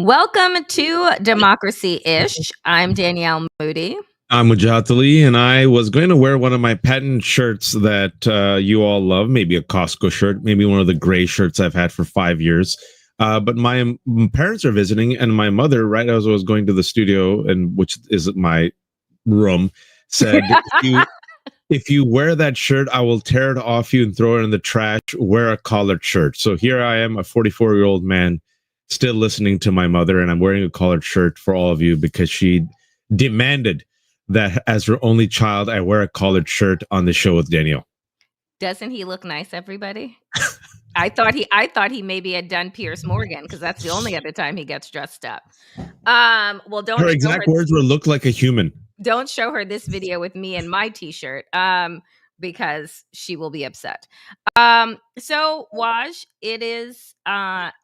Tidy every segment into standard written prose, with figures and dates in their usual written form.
Welcome to Democracy-ish. I'm Danielle Moody. I'm Mujatali, and I was going to wear one of my patent shirts that you all love, maybe a Costco shirt, maybe one of the gray shirts I've had for 5 years. But my parents are visiting, and my mother, right as I was going to the studio, and which is my room, said, if you wear that shirt, I will tear it off you and throw it in the trash. Wear a collared shirt. So here I am, a 44-year-old man, still listening to my mother, and I'm wearing a collared shirt for all of you because she demanded that as her only child, I wear a collared shirt on the show with Danielle. Doesn't he look nice, everybody? I thought he maybe had done Piers Morgan because that's the only other time he gets dressed up. Well, don't Her exact words were "look like a human." Don't show her this video with me and my t-shirt because she will be upset. So Waj, it is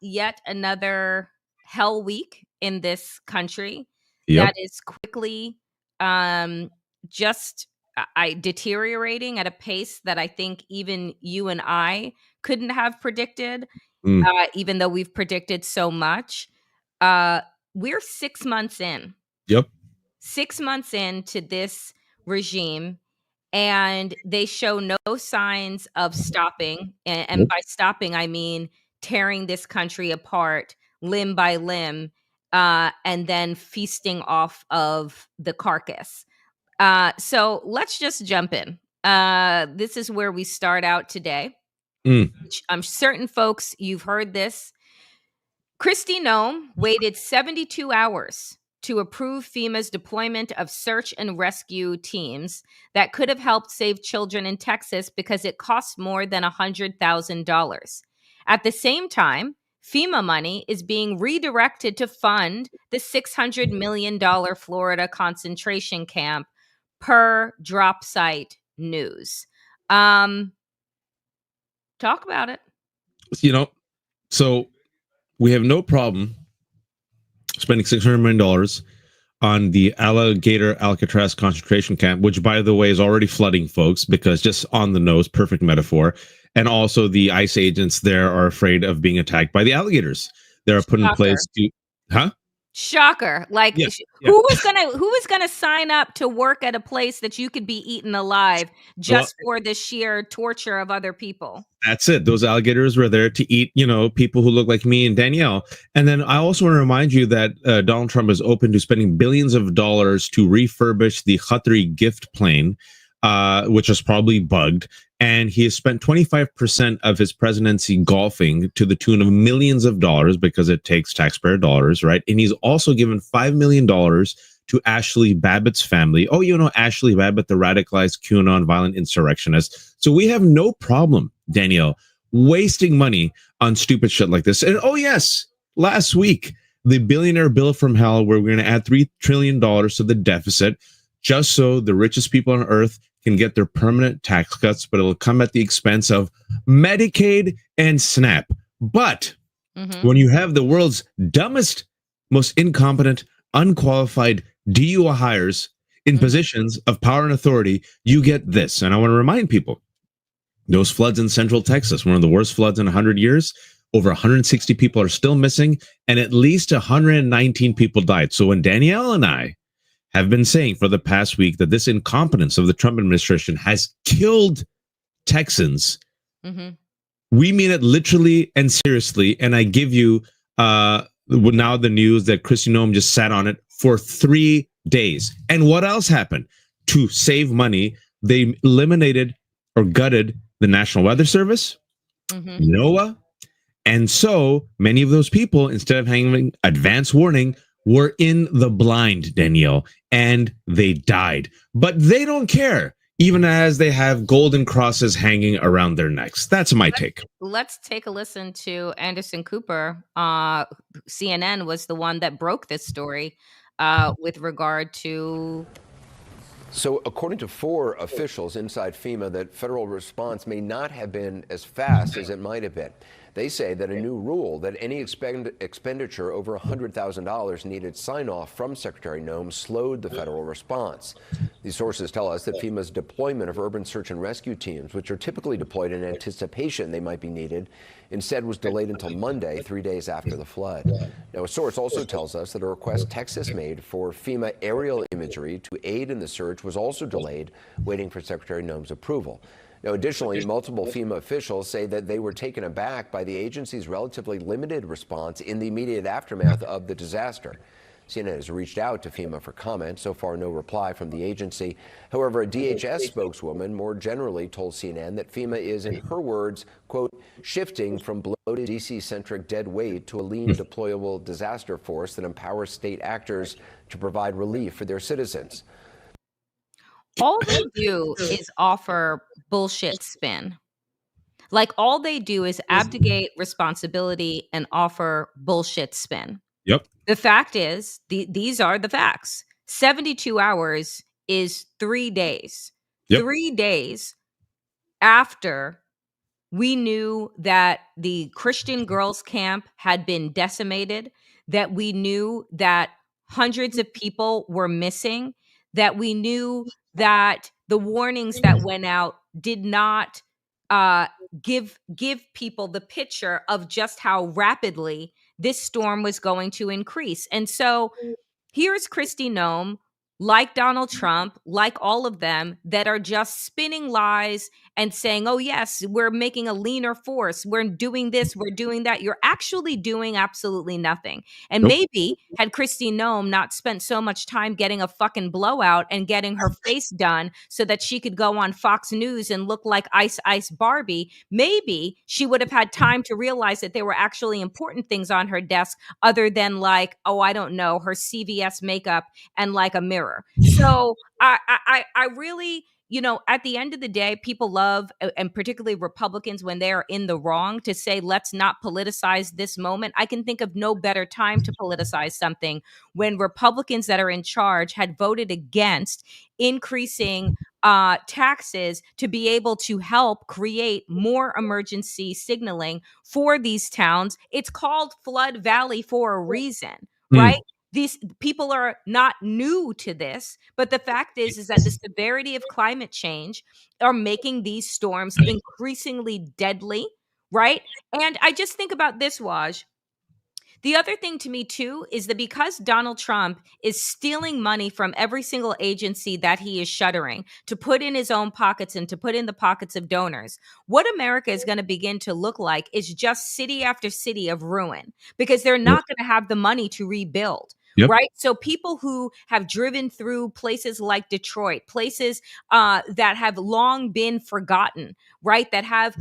yet another hell week in this country that is quickly just deteriorating at a pace that I think even you and I couldn't have predicted, even though we've predicted so much. We're 6 months in. 6 months into this regime, and they show no signs of stopping. And by stopping, I mean tearing this country apart limb by limb, and then feasting off of the carcass. So let's just jump in. This is where we start out today. I'm certain, folks, you've heard this. Kristi Noem waited 72 hours to approve FEMA's deployment of search and rescue teams that could have helped save children in Texas because it costs more than $100,000. At the same time, FEMA money is being redirected to fund the $600 million Florida concentration camp, per drop site news. Talk about it. So we have no problem spending $600 million on the alligator Alcatraz concentration camp, which, by the way, is already flooding, folks, because just on the nose, perfect metaphor. And also the ICE agents there are afraid of being attacked by the alligators. They're put in place to, Shocker. Like, who was gonna sign up to work at a place that you could be eaten alive just for the sheer torture of other people? That's it. Those alligators were there to eat, people who look like me and Danielle. And then I also want to remind you that Donald Trump is open to spending billions of dollars to refurbish the Qatari gift plane, which was probably bugged. And he has spent 25% of his presidency golfing to the tune of millions of dollars because it takes taxpayer dollars, right? And he's also given $5 million to Ashley Babbitt's family. Oh, Ashley Babbitt, the radicalized QAnon violent insurrectionist. So we have no problem, Danielle, wasting money on stupid shit like this. And oh, yes, last week, the billionaire bill from hell, where we're going to add $3 trillion to the deficit just so the richest people on earth can get their permanent tax cuts, but it'll come at the expense of Medicaid and SNAP. But when you have the world's dumbest, most incompetent, unqualified DUI hires in positions of power and authority, you get this. And I want to remind people, those floods in Central Texas, one of the worst floods in 100 years, over 160 people are still missing, and at least 119 people died. So when Danielle and I have been saying for the past week that this incompetence of the Trump administration has killed Texans, we mean it literally and seriously. And I give you now the news that Kristi Noem just sat on it for 3 days. And what else happened? To save money, they eliminated or gutted the National Weather Service, NOAA. And so many of those people, instead of having advance warning, were in the blind, Danielle, and they died. But they don't care, even as they have golden crosses hanging around their necks. That's my take. Let's take a listen to Anderson Cooper. CNN was the one that broke this story with regard to... So according to 4 officials inside FEMA, that federal response may not have been as fast as it might have been. They say that a new rule that any expenditure over $100,000 needed sign-off from Secretary Noem slowed the federal response. These sources tell us that FEMA's deployment of urban search and rescue teams, which are typically deployed in anticipation they might be needed, instead was delayed until Monday, 3 days after the flood. Now, a source also tells us that a request Texas made for FEMA aerial imagery to aid in the search was also delayed, waiting for Secretary Noem's approval. Now, additionally, multiple FEMA officials say that they were taken aback by the agency's relatively limited response in the immediate aftermath of the disaster. CNN has reached out to FEMA for comment. So far, no reply from the agency. However, a DHS spokeswoman more generally told CNN that FEMA is, in her words, quote, shifting from bloated DC-centric dead weight to a lean deployable disaster force that empowers state actors to provide relief for their citizens. All they do is offer bullshit spin. Like, all they do is abdicate responsibility and offer bullshit spin. Yep. The fact is, these are the facts. 72 hours is 3 days. Yep. 3 days after we knew that the Christian girls' camp had been decimated, that we knew that hundreds of people were missing, that we knew that the warnings that went out did not give people the picture of just how rapidly this storm was going to increase. And so here's Kristi Noem, like Donald Trump, like all of them, that are just spinning lies and saying, oh, yes, we're making a leaner force. We're doing this, we're doing that. You're actually doing absolutely nothing. And maybe had Kristi Noem not spent so much time getting a fucking blowout and getting her face done so that she could go on Fox News and look like Ice Ice Barbie, maybe she would have had time to realize that there were actually important things on her desk other than, like, oh, I don't know, her CVS makeup and like a mirror. So I really, at the end of the day, people love, and particularly Republicans, when they're in the wrong, to say, let's not politicize this moment. I can think of no better time to politicize something when Republicans that are in charge had voted against increasing taxes to be able to help create more emergency signaling for these towns. It's called Flood Valley for a reason, right? These people are not new to this, but the fact is that the severity of climate change are making these storms increasingly deadly, right? And I just think about this, Waj. The other thing to me, too, is that because Donald Trump is stealing money from every single agency that he is shuttering to put in his own pockets and to put in the pockets of donors, what America is going to begin to look like is just city after city of ruin, because they're not going to have the money to rebuild. Yep. Right. So people who have driven through places like Detroit, places that have long been forgotten, right, that have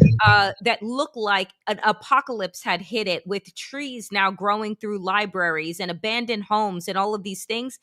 that look like an apocalypse had hit it, with trees now growing through libraries and abandoned homes and all of these things.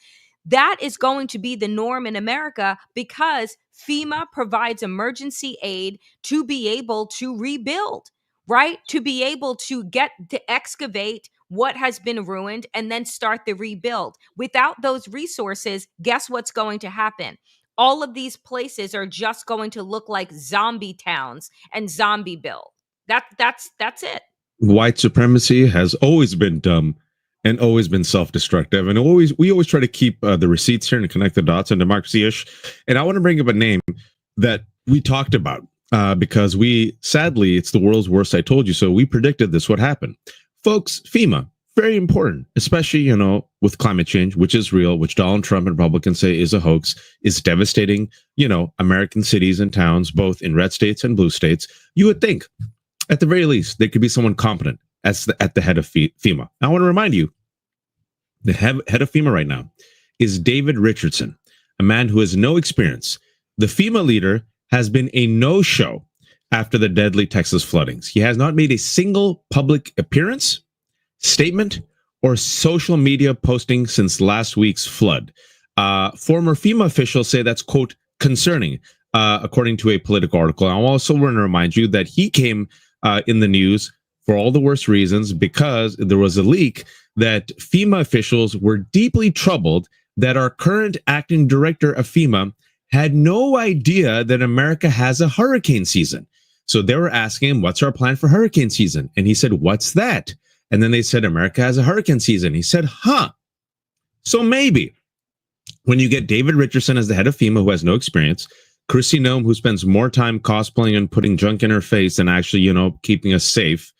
That is going to be the norm in America because FEMA provides emergency aid to be able to rebuild, right, to be able to get to excavate what has been ruined and then start the rebuild. Without those resources, guess what's going to happen? All of these places are just going to look like zombie towns and zombie build. That's it. White supremacy has always been dumb and always been self-destructive, and we always try to keep the receipts here and connect the dots on democracy-ish. And I want to bring up a name that we talked about because sadly, it's the world's worst I told you so. We predicted this would happen. Folks, FEMA, very important, especially, with climate change, which is real, which Donald Trump and Republicans say is a hoax, is devastating, American cities and towns, both in red states and blue states. You would think, at the very least, there could be someone competent at the head of FEMA. I want to remind you, the head of FEMA right now is David Richardson, a man who has no experience. The FEMA leader has been a no-show after the deadly Texas floodings. He has not made a single public appearance, statement, or social media posting since last week's flood. Former FEMA officials say that's, quote, concerning, according to a Politico article. I also want to remind you that he came in the news for all the worst reasons, because there was a leak that FEMA officials were deeply troubled that our current acting director of FEMA had no idea that America has a hurricane season. So they were asking him, what's our plan for hurricane season? And he said, what's that? And then they said, America has a hurricane season. He said, so maybe when you get David Richardson as the head of FEMA, who has no experience, Chrissy Nome, who spends more time cosplaying and putting junk in her face than actually, keeping us safe,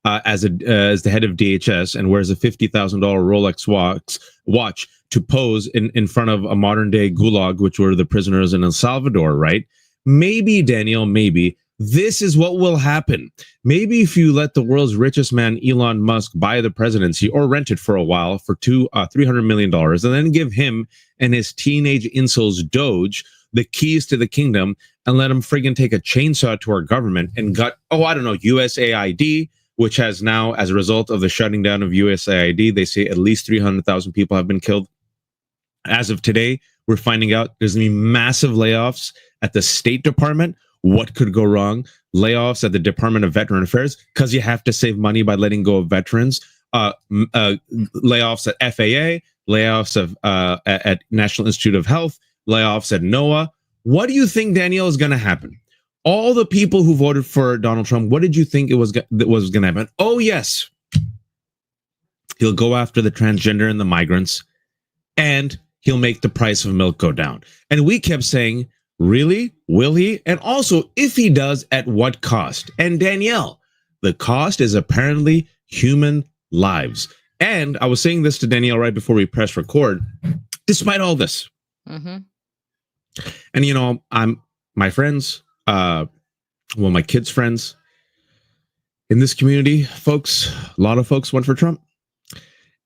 as the head of DHS, and wears a $50,000 Rolex watch to pose in front of a modern day gulag, which were the prisoners in El Salvador, right? Maybe, Daniel, maybe this is what will happen. Maybe if you let the world's richest man, Elon Musk, buy the presidency or rent it for a while for $300 million, and then give him and his teenage incels Doge the keys to the kingdom and let him friggin' take a chainsaw to our government and gut, USAID, which has now, as a result of the shutting down of USAID, they say at least 300,000 people have been killed. As of today, we're finding out there's going to be massive layoffs at the State Department. What could go wrong? Layoffs at the Department of Veteran Affairs, because you have to save money by letting go of veterans. Layoffs at FAA, layoffs at National Institute of Health, layoffs at NOAA. What do you think, Danielle, is going to happen? All the people who voted for Donald Trump, what did you think was going to happen? Oh, yes. He'll go after the transgender and the migrants, and he'll make the price of milk go down. And we kept saying, really? Will he? And also, if he does, at what cost? And Danielle, the cost is apparently human lives. And I was saying this to Danielle right before we press record, despite all this. Mm-hmm. And, I'm my friends, my kids' friends in this community, folks, a lot of folks went for Trump.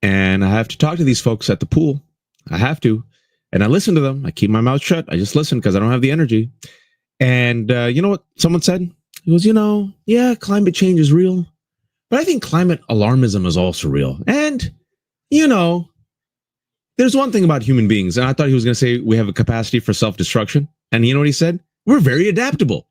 And I have to talk to these folks at the pool. I have to. And I listen to them. I keep my mouth shut. I just listen because I don't have the energy. And you know what someone said? He goes, yeah, climate change is real. But I think climate alarmism is also real. And, there's one thing about human beings. And I thought he was going to say we have a capacity for self-destruction. And you know what he said? We're very adaptable.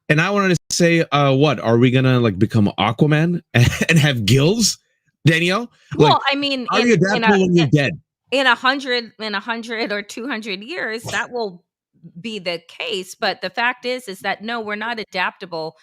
And I wanted to say, what? Are we going to become Aquaman and have gills, Danielle? Well, I mean, are you adaptable when you're dead? In 100 or 200 years, that will be the case. But the fact is that no, we're not adaptable.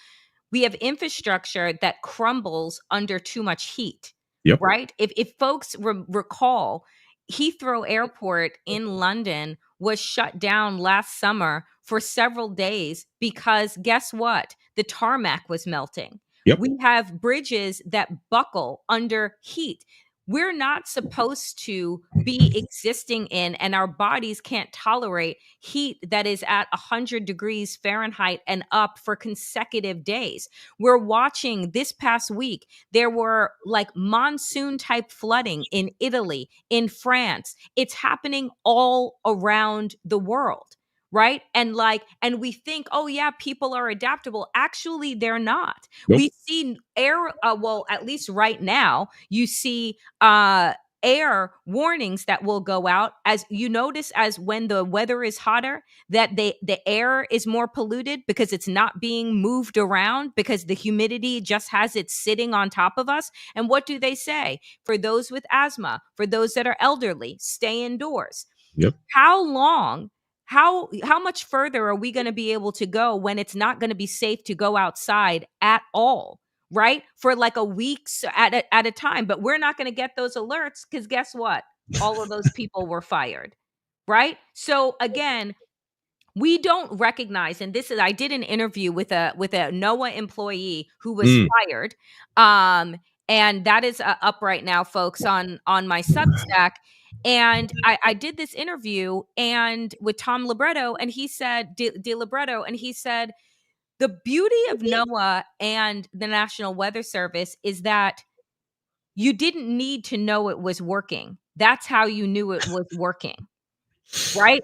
We have infrastructure that crumbles under too much heat. Yep. Right? If folks recall, Heathrow Airport in London was shut down last summer for several days because guess what? The tarmac was melting. Yep. We have bridges that buckle under heat. We're not supposed to be existing in, and our bodies can't tolerate heat that is at 100 degrees Fahrenheit and up for consecutive days. We're watching this past week, there were monsoon type flooding in Italy, in France. It's happening all around the world. Right. And we think, oh, yeah, people are adaptable. Actually, they're not. Nope. We see air. At least right now, you see air warnings that will go out, as you notice, as when the weather is hotter, that the air is more polluted because it's not being moved around, because the humidity just has it sitting on top of us. And what do they say? For those with asthma, for those that are elderly, stay indoors. Yep. How much further are we going to be able to go when it's not going to be safe to go outside at all, right? For a week at a time. But we're not going to get those alerts because guess what? All of those people were fired, right? So again, we don't recognize, and I did an interview with a NOAA employee who was fired. And that is up right now, folks, on my Substack. And I did this interview with Tom Libretto, and he said, Libretto, and he said, the beauty of NOAA and the National Weather Service is that you didn't need to know it was working. That's how you knew it was working, right?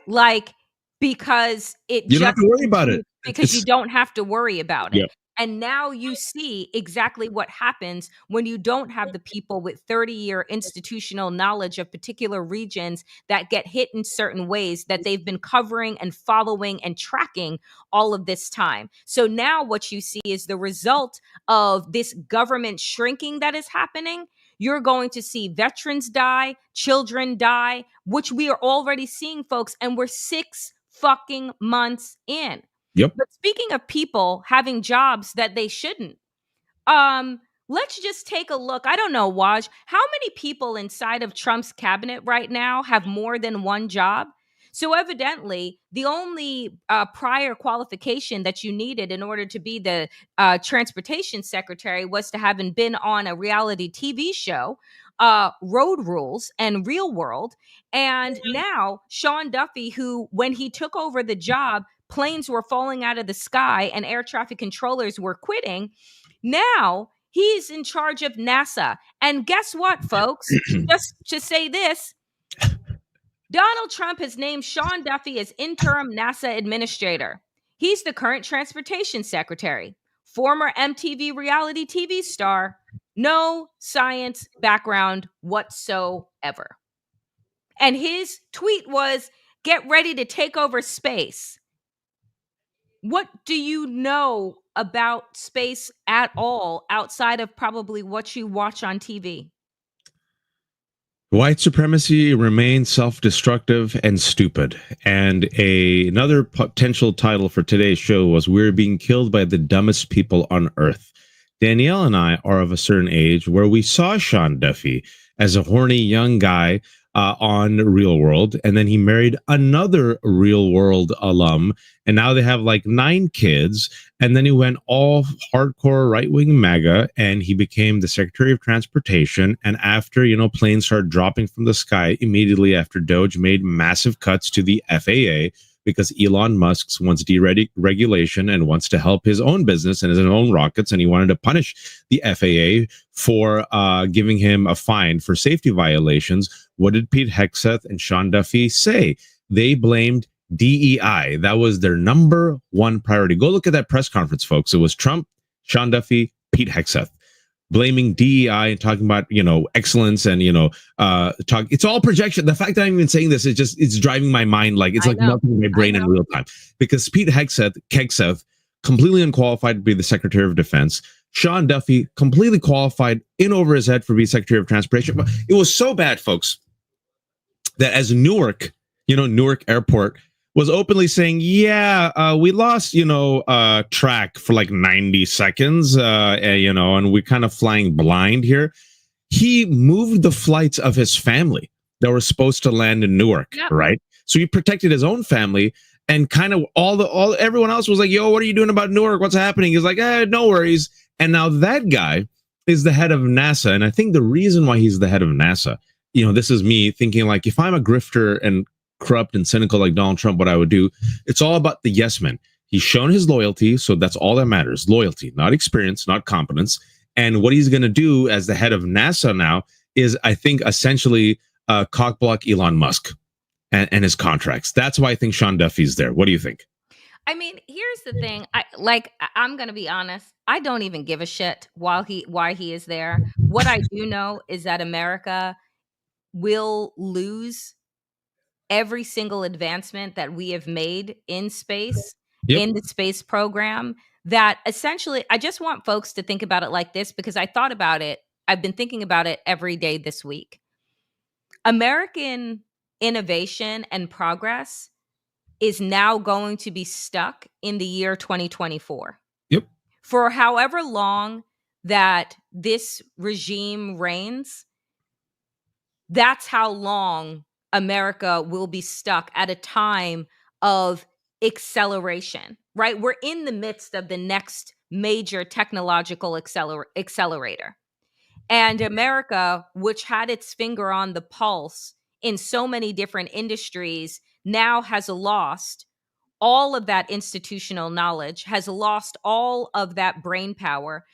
Because you don't have to worry about it. Because you don't have to worry about it. Yep. And now you see exactly what happens when you don't have the people with 30-year institutional knowledge of particular regions that get hit in certain ways that they've been covering and following and tracking all of this time. So now what you see is the result of this government shrinking that is happening. You're going to see veterans die, children die, which we are already seeing, folks, and we're 6 fucking months in. Yep. But speaking of people having jobs that they shouldn't, um, let's just take a look. I don't know, Waj, how many people inside of Trump's cabinet right now have more than one job? So evidently, the only prior qualification that you needed in order to be the transportation secretary was to having been on a reality TV show, Road Rules and Real World. And now Sean Duffy, who when he took over the job, planes were falling out of the sky and air traffic controllers were quitting. Now he's in charge of NASA. And guess what, folks? Just to say this, Donald Trump has named Sean Duffy as interim NASA administrator. He's the current transportation secretary, former MTV reality TV star, no science background whatsoever. And his tweet was, "Get ready to take over space." What do you know about space at all outside of probably what you watch on TV? White supremacy remains self-destructive and stupid. And another potential title for today's show was "We're being killed by the dumbest people on earth." Danielle and I are of a certain age where we saw Sean Duffy as a horny young guy on Real World, and then he married another Real World alum, and now they have like 9 kids. And then he went all hardcore right-wing MAGA, and he became the Secretary of Transportation. And after, planes started dropping from the sky immediately after Doge made massive cuts to the FAA, because Elon Musk wants deregulation and wants to help his own business and his own rockets, and he wanted to punish the FAA for giving him a fine for safety violations. What did Pete Hegseth and Sean Duffy say? They blamed DEI. That was their number one priority. Go look at that press conference, folks. It was Trump, Sean Duffy, Pete Hegseth, blaming DEI and talking about, excellence and, it's all projection. The fact that I'm even saying this is it's driving my mind. Like it's like melting my brain in real time, because Pete Hegseth, completely unqualified to be the Secretary of Defense. Sean Duffy, completely qualified, in over his head for being Secretary of Transportation. But it was so bad, folks, that as Newark Airport was openly saying, we lost, track for like 90 seconds, and we're kind of flying blind here. He moved the flights of his family that were supposed to land in Newark, right? So he protected his own family, and kind of everyone else was like, "Yo, what are you doing about Newark? What's happening?" He's like, no worries. And now that guy is the head of NASA. And I think the reason why he's the head of NASA, this is me thinking, like, if I'm a grifter and corrupt and cynical like Donald Trump, what I would do, it's all about the yes men. He's shown his loyalty, so that's all that matters. Loyalty, not experience, not competence. And what he's going to do as the head of NASA now is, I think, essentially cockblock Elon Musk and his contracts. That's why I think Sean Duffy's there. What do you think? I mean, here's the thing. I'm going to be honest. I don't even give a shit why he is there. What I do know is that America will lose every single advancement that we have made in space, in the space program. That essentially, I just want folks to think about it like this, because I thought about it. I've been thinking about it every day this week. American innovation and progress is now going to be stuck in the year 2024. Yep. For however long that this regime reigns, that's how long America will be stuck at a time of acceleration, right? We're in the midst of the next major technological accelerator. And America, which had its finger on the pulse in so many different industries, now has lost all of that institutional knowledge, has lost all of that brain power.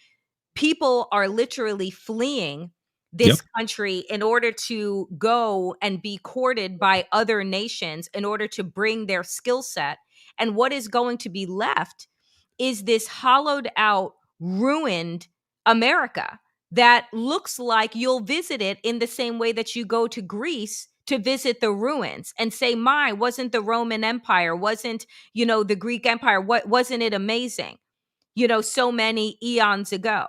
People are literally fleeing this country in order to go and be courted by other nations in order to bring their skill set. And what is going to be left is this hollowed out, ruined America that looks like you'll visit it in the same way that you go to Greece to visit the ruins and say, wasn't the Roman Empire, wasn't, the Greek Empire, wasn't it amazing, so many eons ago?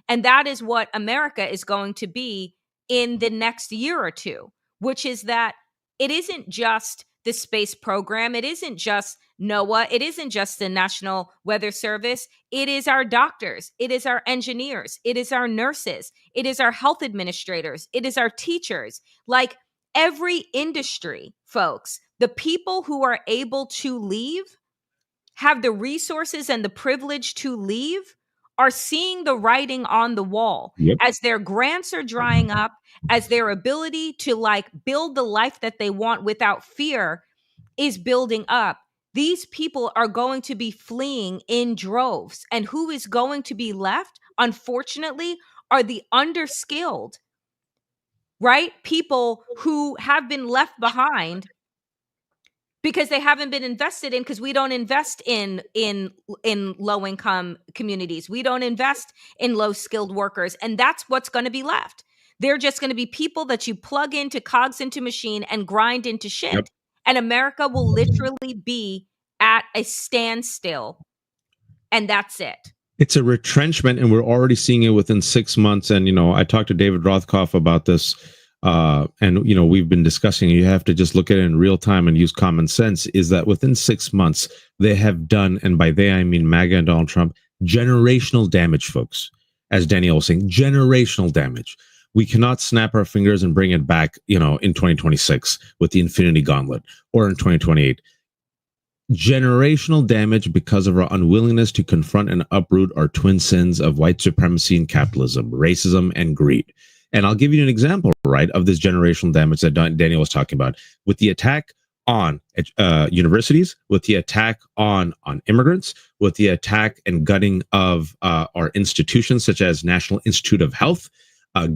And that is what America is going to be in the next year or two, which is that it isn't just the space program. It isn't just Noah, it isn't just the National Weather Service. It is our doctors. It is our engineers. It is our nurses. It is our health administrators. It is our teachers. Like every industry, folks, the people who are able to leave, have the resources and the privilege to leave, are seeing the writing on the wall. Yep. As their grants are drying up, as their ability to like build the life that they want without fear is building up, these people are going to be fleeing in droves. And who is going to be left, unfortunately, are the underskilled, right? People who have been left behind because they haven't been invested in, because we don't invest in low income communities. We don't invest in low skilled workers, and that's what's going to be left. They're just going to be people that you plug into cogs into machine and grind into shit. Yep. And America will literally be at a standstill, and that's it. It's a retrenchment, and we're already seeing it within 6 months. And I talked to David Rothkopf about this, and we've been discussing. You have to just look at it in real time and use common sense. Is that within 6 months they have done, and by they I mean MAGA and Donald Trump, generational damage, folks. As Danielle was saying, generational damage. We cannot snap our fingers and bring it back, in 2026 with the Infinity Gauntlet, or in 2028. Generational damage because of our unwillingness to confront and uproot our twin sins of white supremacy and capitalism, racism and greed. And I'll give you an example, right, of this generational damage that Daniel was talking about with the attack on universities, with the attack on immigrants, with the attack and gutting of our institutions such as National Institute of Health,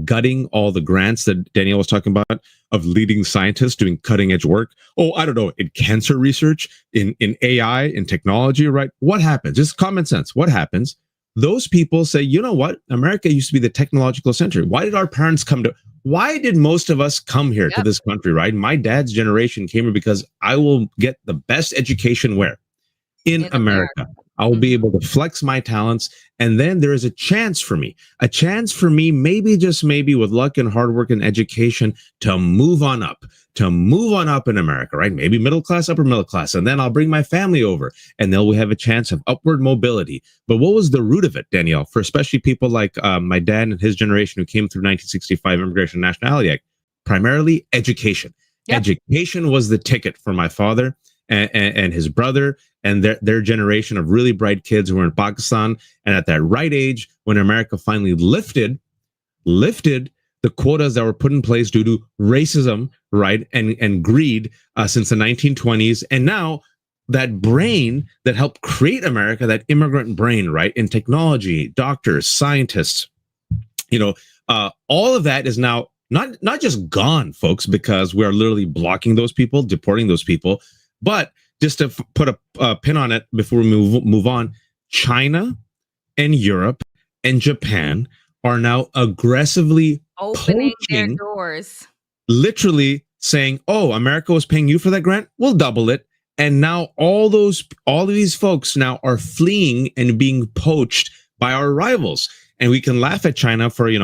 gutting all the grants that Danielle was talking about of leading scientists doing cutting edge work. Oh, I don't know, in cancer research, in AI, in technology, right? What happens? Just common sense. What happens? Those people say, you know what? America used to be the technological center. Why did our parents come to? Why did most of us come here to this country, right? My dad's generation came here because I will get the best education where? In America. I will be able to flex my talents. And then there is a chance for me, maybe just maybe with luck and hard work and education, to move on up in America, right? Maybe middle class, upper middle class. And then I'll bring my family over and then we'll have a chance of upward mobility. But what was the root of it, Danielle, for especially people like my dad and his generation who came through 1965 Immigration and Nationality Act? Primarily education. Yep. Education was the ticket for my father and his brother and their generation of really bright kids who were in Pakistan. And at that right age, when America finally lifted the quotas that were put in place due to racism, right, and greed since the 1920s. And now that brain that helped create America, that immigrant brain, right, in technology, doctors, scientists, all of that is now not just gone, folks, because we are literally blocking those people, deporting those people. But just to put a pin on it before we move on, China and Europe and Japan are now aggressively opening their doors, literally saying, "Oh, America was paying you for that grant. We'll double it." And now all of these folks now are fleeing and being poached by our rivals. And we can laugh at China for it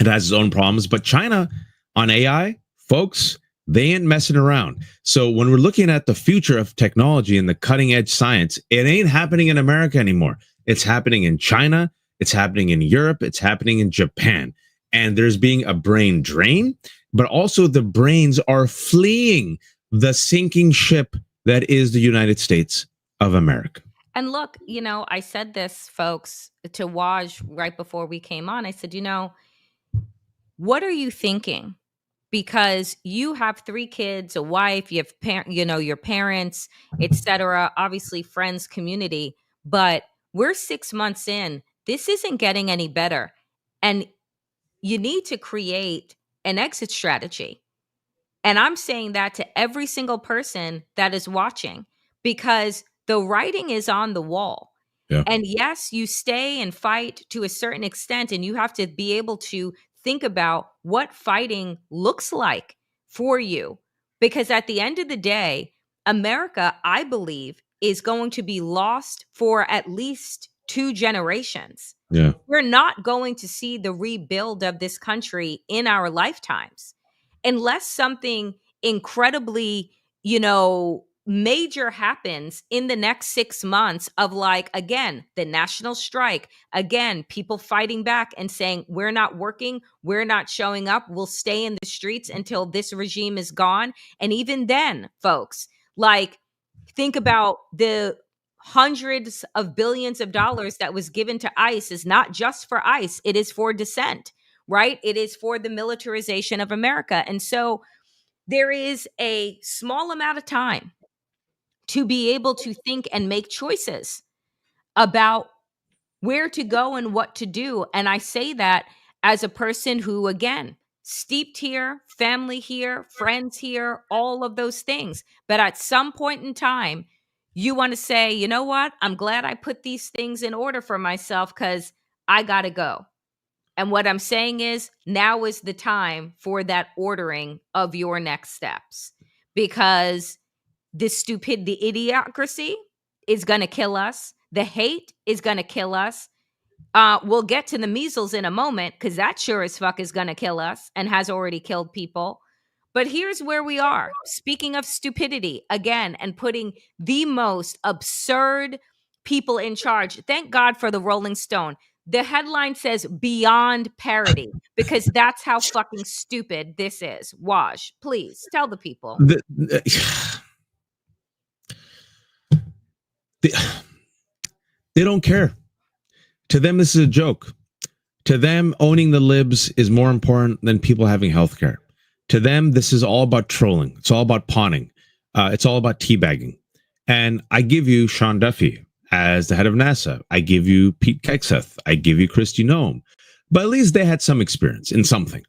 has its own problems, but China on AI, folks, they ain't messing around. So when we're looking at the future of technology and the cutting edge science, it ain't happening in America anymore. It's happening in China. It's happening in Europe. It's happening in Japan. And there's being a brain drain, but also the brains are fleeing the sinking ship that is the United States of America. And look, I said this, folks, to Waj right before we came on. I said, what are you thinking? Because you have 3 kids, a wife, you have your parents, etc., obviously friends, community, but we're 6 months in. This isn't getting any better. And you need to create an exit strategy. And I'm saying that to every single person that is watching, because the writing is on the wall. Yeah. And yes, you stay and fight to a certain extent, and you have to be able to think about what fighting looks like for you. Because at the end of the day, America, I believe, is going to be lost for at least 2 generations. Yeah. We're not going to see the rebuild of this country in our lifetimes unless something incredibly, major happens in the next 6 months of, like, again, the national strike, again, people fighting back and saying, we're not working, we're not showing up, we'll stay in the streets until this regime is gone. And even then, folks, like, think about the hundreds of billions of dollars that was given to ICE is not just for ICE, it is for dissent, right? It is for the militarization of America. And so there is a small amount of time to be able to think and make choices about where to go and what to do. And I say that as a person who, again, steeped here, family here, friends here, all of those things. But at some point in time, you want to say, you know what? I'm glad I put these things in order for myself because I got to go. And what I'm saying is now is the time for that ordering of your next steps, because the idiocracy is going to kill us. The hate is going to kill us. We'll get to the measles in a moment because that sure as fuck is going to kill us and has already killed people. But here's where we are. Speaking of stupidity again, and putting the most absurd people in charge. Thank God for the Rolling Stone. The headline says beyond parody because that's how fucking stupid this is. Waj, please tell the people. They don't care. To them, this is a joke. To them, owning the libs is more important than people having healthcare. To them, this is all about trolling. It's all about pawning. It's all about teabagging. And I give you Sean Duffy as the head of NASA. I give you Pete Kexeth. I give you Kristi Noem. But at least they had some experience in something.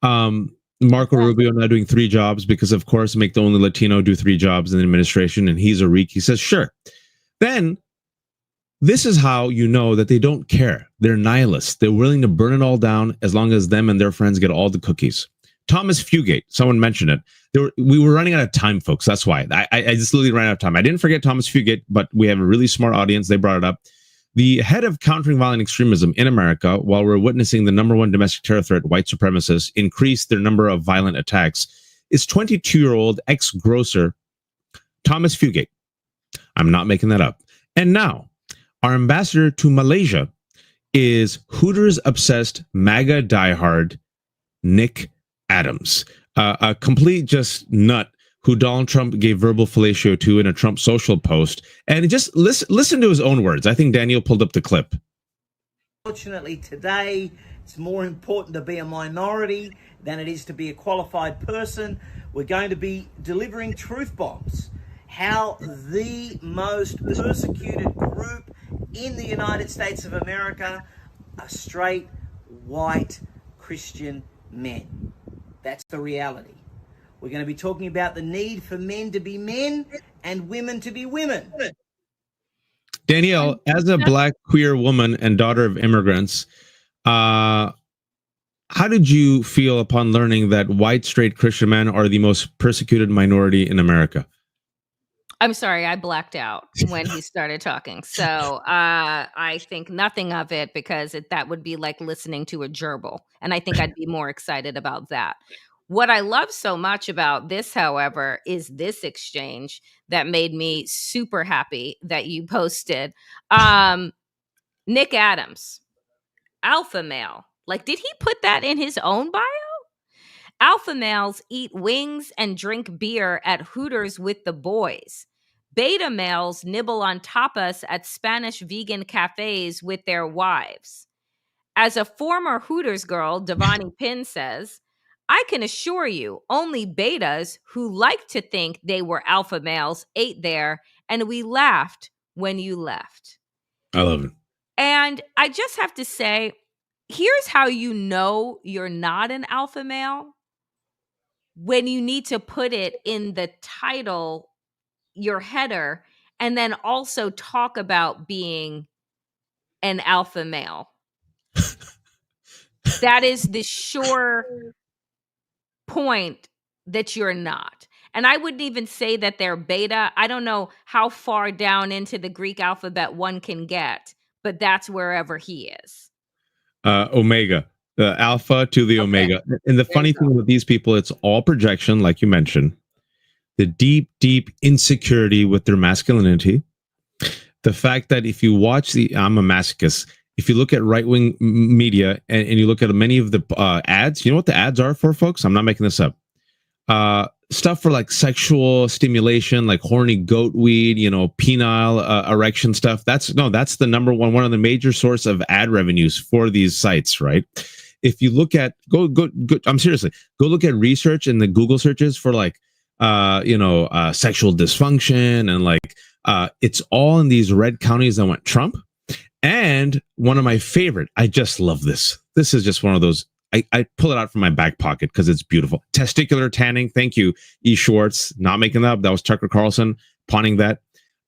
Marco Rubio now doing 3 jobs because, of course, make the only Latino do 3 jobs in the administration, and he's a reek. He says, sure. Then this is how you know that they don't care. They're nihilists. They're willing to burn it all down as long as them and their friends get all the cookies. Thomas Fugate, someone mentioned it. We were running out of time, folks. That's why. I just literally ran out of time. I didn't forget Thomas Fugate, but we have a really smart audience. They brought it up. The head of countering violent extremism in America, while we're witnessing the #1 domestic terror threat, white supremacists, increase their number of violent attacks, is 22-year-old ex-grocer Thomas Fugate. I'm not making that up. And now, our ambassador to Malaysia is Hooters-obsessed MAGA diehard Nick Adams, a complete just nut who Donald Trump gave verbal fellatio to in a Trump social post. And just listen to his own words. I think Daniel pulled up the clip. Unfortunately, today, it's more important to be a minority than it is to be a qualified person. We're going to be delivering truth bombs. How the most persecuted group in the United States of America are straight, white, Christian men. That's the reality. We're going to be talking about the need for men to be men and women to be women. Danielle, as a Black queer woman and daughter of immigrants, how did you feel upon learning that white, straight Christian men are the most persecuted minority in America? I'm sorry, I blacked out when he started talking. So I think nothing of it because that would be like listening to a gerbil. And I think I'd be more excited about that. What I love so much about this, however, is this exchange that made me super happy that you posted. Nick Adams, alpha male. Like, did he put that in his own bio? Alpha males eat wings and drink beer at Hooters with the boys. Beta males nibble on tapas at Spanish vegan cafes with their wives. As a former Hooters girl, Devani Pinn says, I can assure you, only betas who like to think they were alpha males ate there, and we laughed when you left. I love it. And I just have to say, here's how you know you're not an alpha male. When you need to put it in the title, your header, and then also talk about being an alpha male. That is the sure point that you're not. And I wouldn't even say that they're beta. I don't know how far down into the Greek alphabet one can get, but that's wherever he is. Omega. The alpha to the omega. And the funny thing with these people, it's all projection, like you mentioned. the deep, deep insecurity with their masculinity. The fact that if you watch I'm a masochist. If you look at right-wing media and you look at many of the ads, you know what the ads are for, folks? I'm not making this up. Stuff for like sexual stimulation, like horny goat weed, penile erection stuff. That's the number one of the major source of ad revenues for these sites, right? If you look at go, I'm seriously, go look at research in the Google searches for like sexual dysfunction and like it's all in these red counties that went Trump. And one of my favorite, I just love this. This is just one of those. I pull it out from my back pocket because it's beautiful. Testicular tanning. Thank you, E. Schwartz. Not making that up. That was Tucker Carlson pawning that.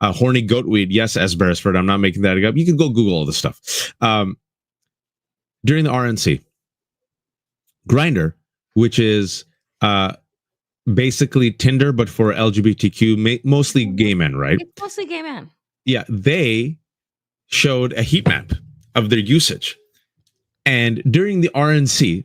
Horny goat weed. Yes, S. Beresford. I'm not making that up. You can go Google all this stuff. During the RNC, Grindr, which is basically Tinder, but for LGBTQ, mostly gay men, right? It's mostly gay men. Yeah, they showed a heat map of their usage. And during the RNC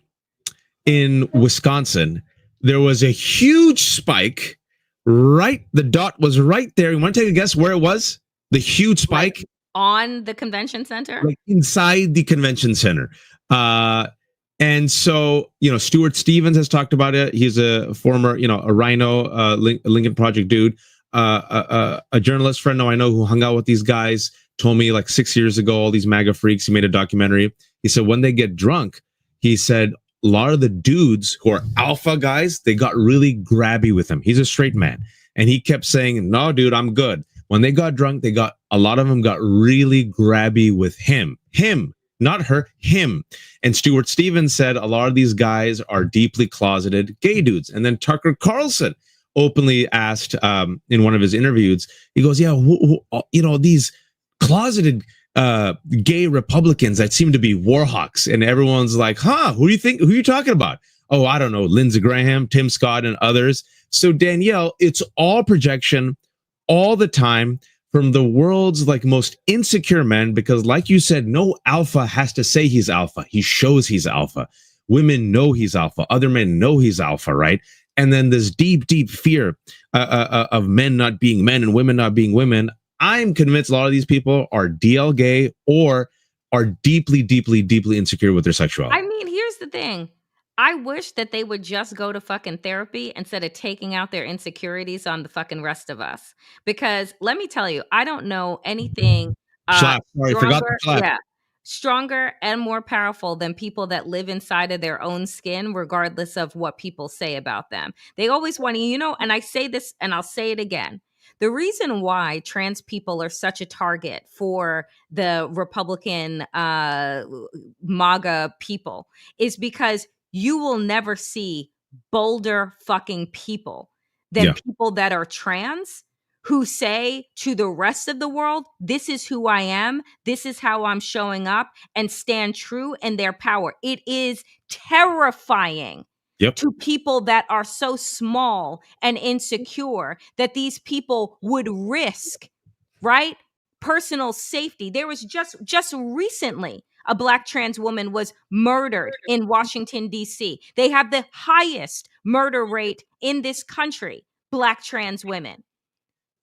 in Wisconsin, there was a huge spike. The dot was right there. You want to take a guess where it was? The huge spike? Like on the convention center? Like inside the convention center. And so, Stuart Stevens has talked about it. He's a former, a Rhino, Lincoln Project dude. A journalist friend I know who hung out with these guys told me like 6 years ago, all these MAGA freaks, he made a documentary. He said when they get drunk, he said a lot of the dudes who are alpha guys, they got really grabby with him. He's a straight man. And he kept saying, no, dude, I'm good. When they got drunk, a lot of them got really grabby with him, not her, him. And Stuart Stevens said a lot of these guys are deeply closeted gay dudes. And then Tucker Carlson openly asked in one of his interviews, he goes, yeah, these closeted gay Republicans that seem to be war hawks. And everyone's like, who are you talking about? Oh, I don't know, Lindsey Graham, Tim Scott, and others. So Danielle, it's all projection all the time from the world's like most insecure men, because like you said, no alpha has to say he's alpha. He shows he's alpha. Women know he's alpha. Other men know he's alpha, right? And then this deep, deep fear of men not being men and women not being women. I'm convinced a lot of these people are DL gay or are deeply, deeply, deeply insecure with their sexuality. I mean, here's the thing. I wish that they would just go to fucking therapy instead of taking out their insecurities on the fucking rest of us. Because let me tell you, I don't know anything stronger and more powerful than people that live inside of their own skin, regardless of what people say about them. They always want to, and I say this and I'll say it again. The reason why trans people are such a target for the Republican MAGA people is because you will never see bolder fucking people than people that are trans who say to the rest of the world, this is who I am, this is how I'm showing up, and stand true in their power. It is terrifying. To people that are so small and insecure that these people would risk, right? Personal safety. There was just recently a Black trans woman was murdered in Washington, D.C. They have the highest murder rate in this country, Black trans women.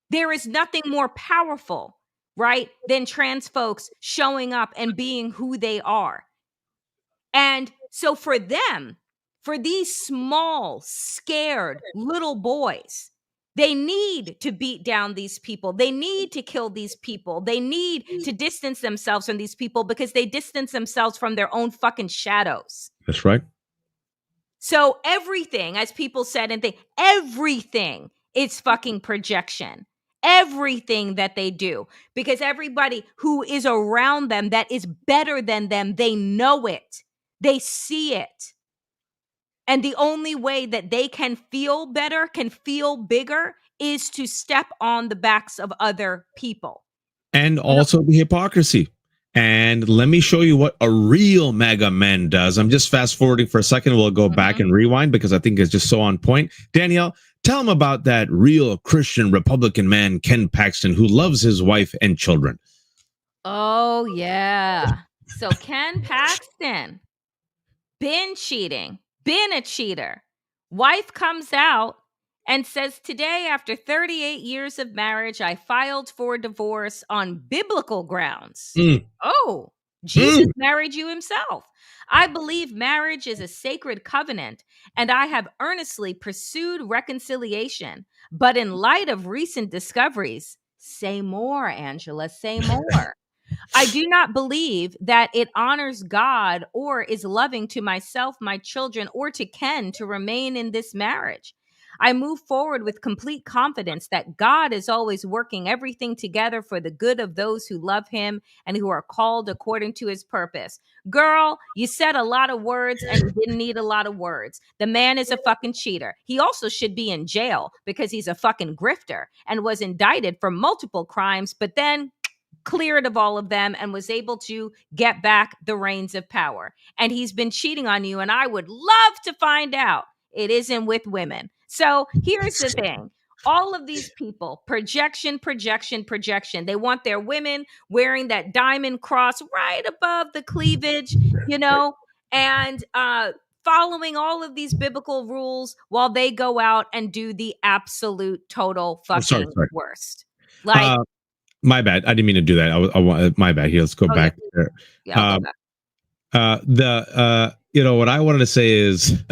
There is nothing more powerful, right, than trans folks showing up and being who they are. And so for them, for these small, scared little boys, they need to beat down these people. They need to kill these people. They need to distance themselves from these people because they distance themselves from their own fucking shadows. That's right. So everything, as people said and think, everything is fucking projection. Everything that they do, because everybody who is around them that is better than them, they know it. They see it. And the only way that they can feel better, can feel bigger, is to step on the backs of other people. And also the hypocrisy. And let me show you what a real MAGA man does. I'm just fast forwarding for a second. We'll go back and rewind because I think it's just so on point. Danielle, tell him about that real Christian Republican man, Ken Paxton, who loves his wife and children. Oh, yeah. So Ken Paxton, been cheating. Been a cheater. Wife comes out and says, today, after 38 years of marriage, I filed for divorce on biblical grounds. Mm. Oh, Jesus married you himself. I believe marriage is a sacred covenant, and I have earnestly pursued reconciliation. But in light of recent discoveries, say more, Angela, say more. I do not believe that it honors God or is loving to myself, my children, or to Ken to remain in this marriage. I move forward with complete confidence that God is always working everything together for the good of those who love him and who are called according to his purpose. Girl, you said a lot of words and you didn't need a lot of words. The man is a fucking cheater. He also should be in jail because he's a fucking grifter and was indicted for multiple crimes, but then cleared of all of them and was able to get back the reins of power. And he's been cheating on you. And I would love to find out it isn't with women. So here's the thing. All of these people, projection, projection, projection. They want their women wearing that diamond cross right above the cleavage, you know, and following all of these biblical rules while they go out and do the absolute total fucking worst. Like, my bad. I didn't mean to do that. My bad. Here, let's go back there. Yeah, I'll go back. What I wanted to say is,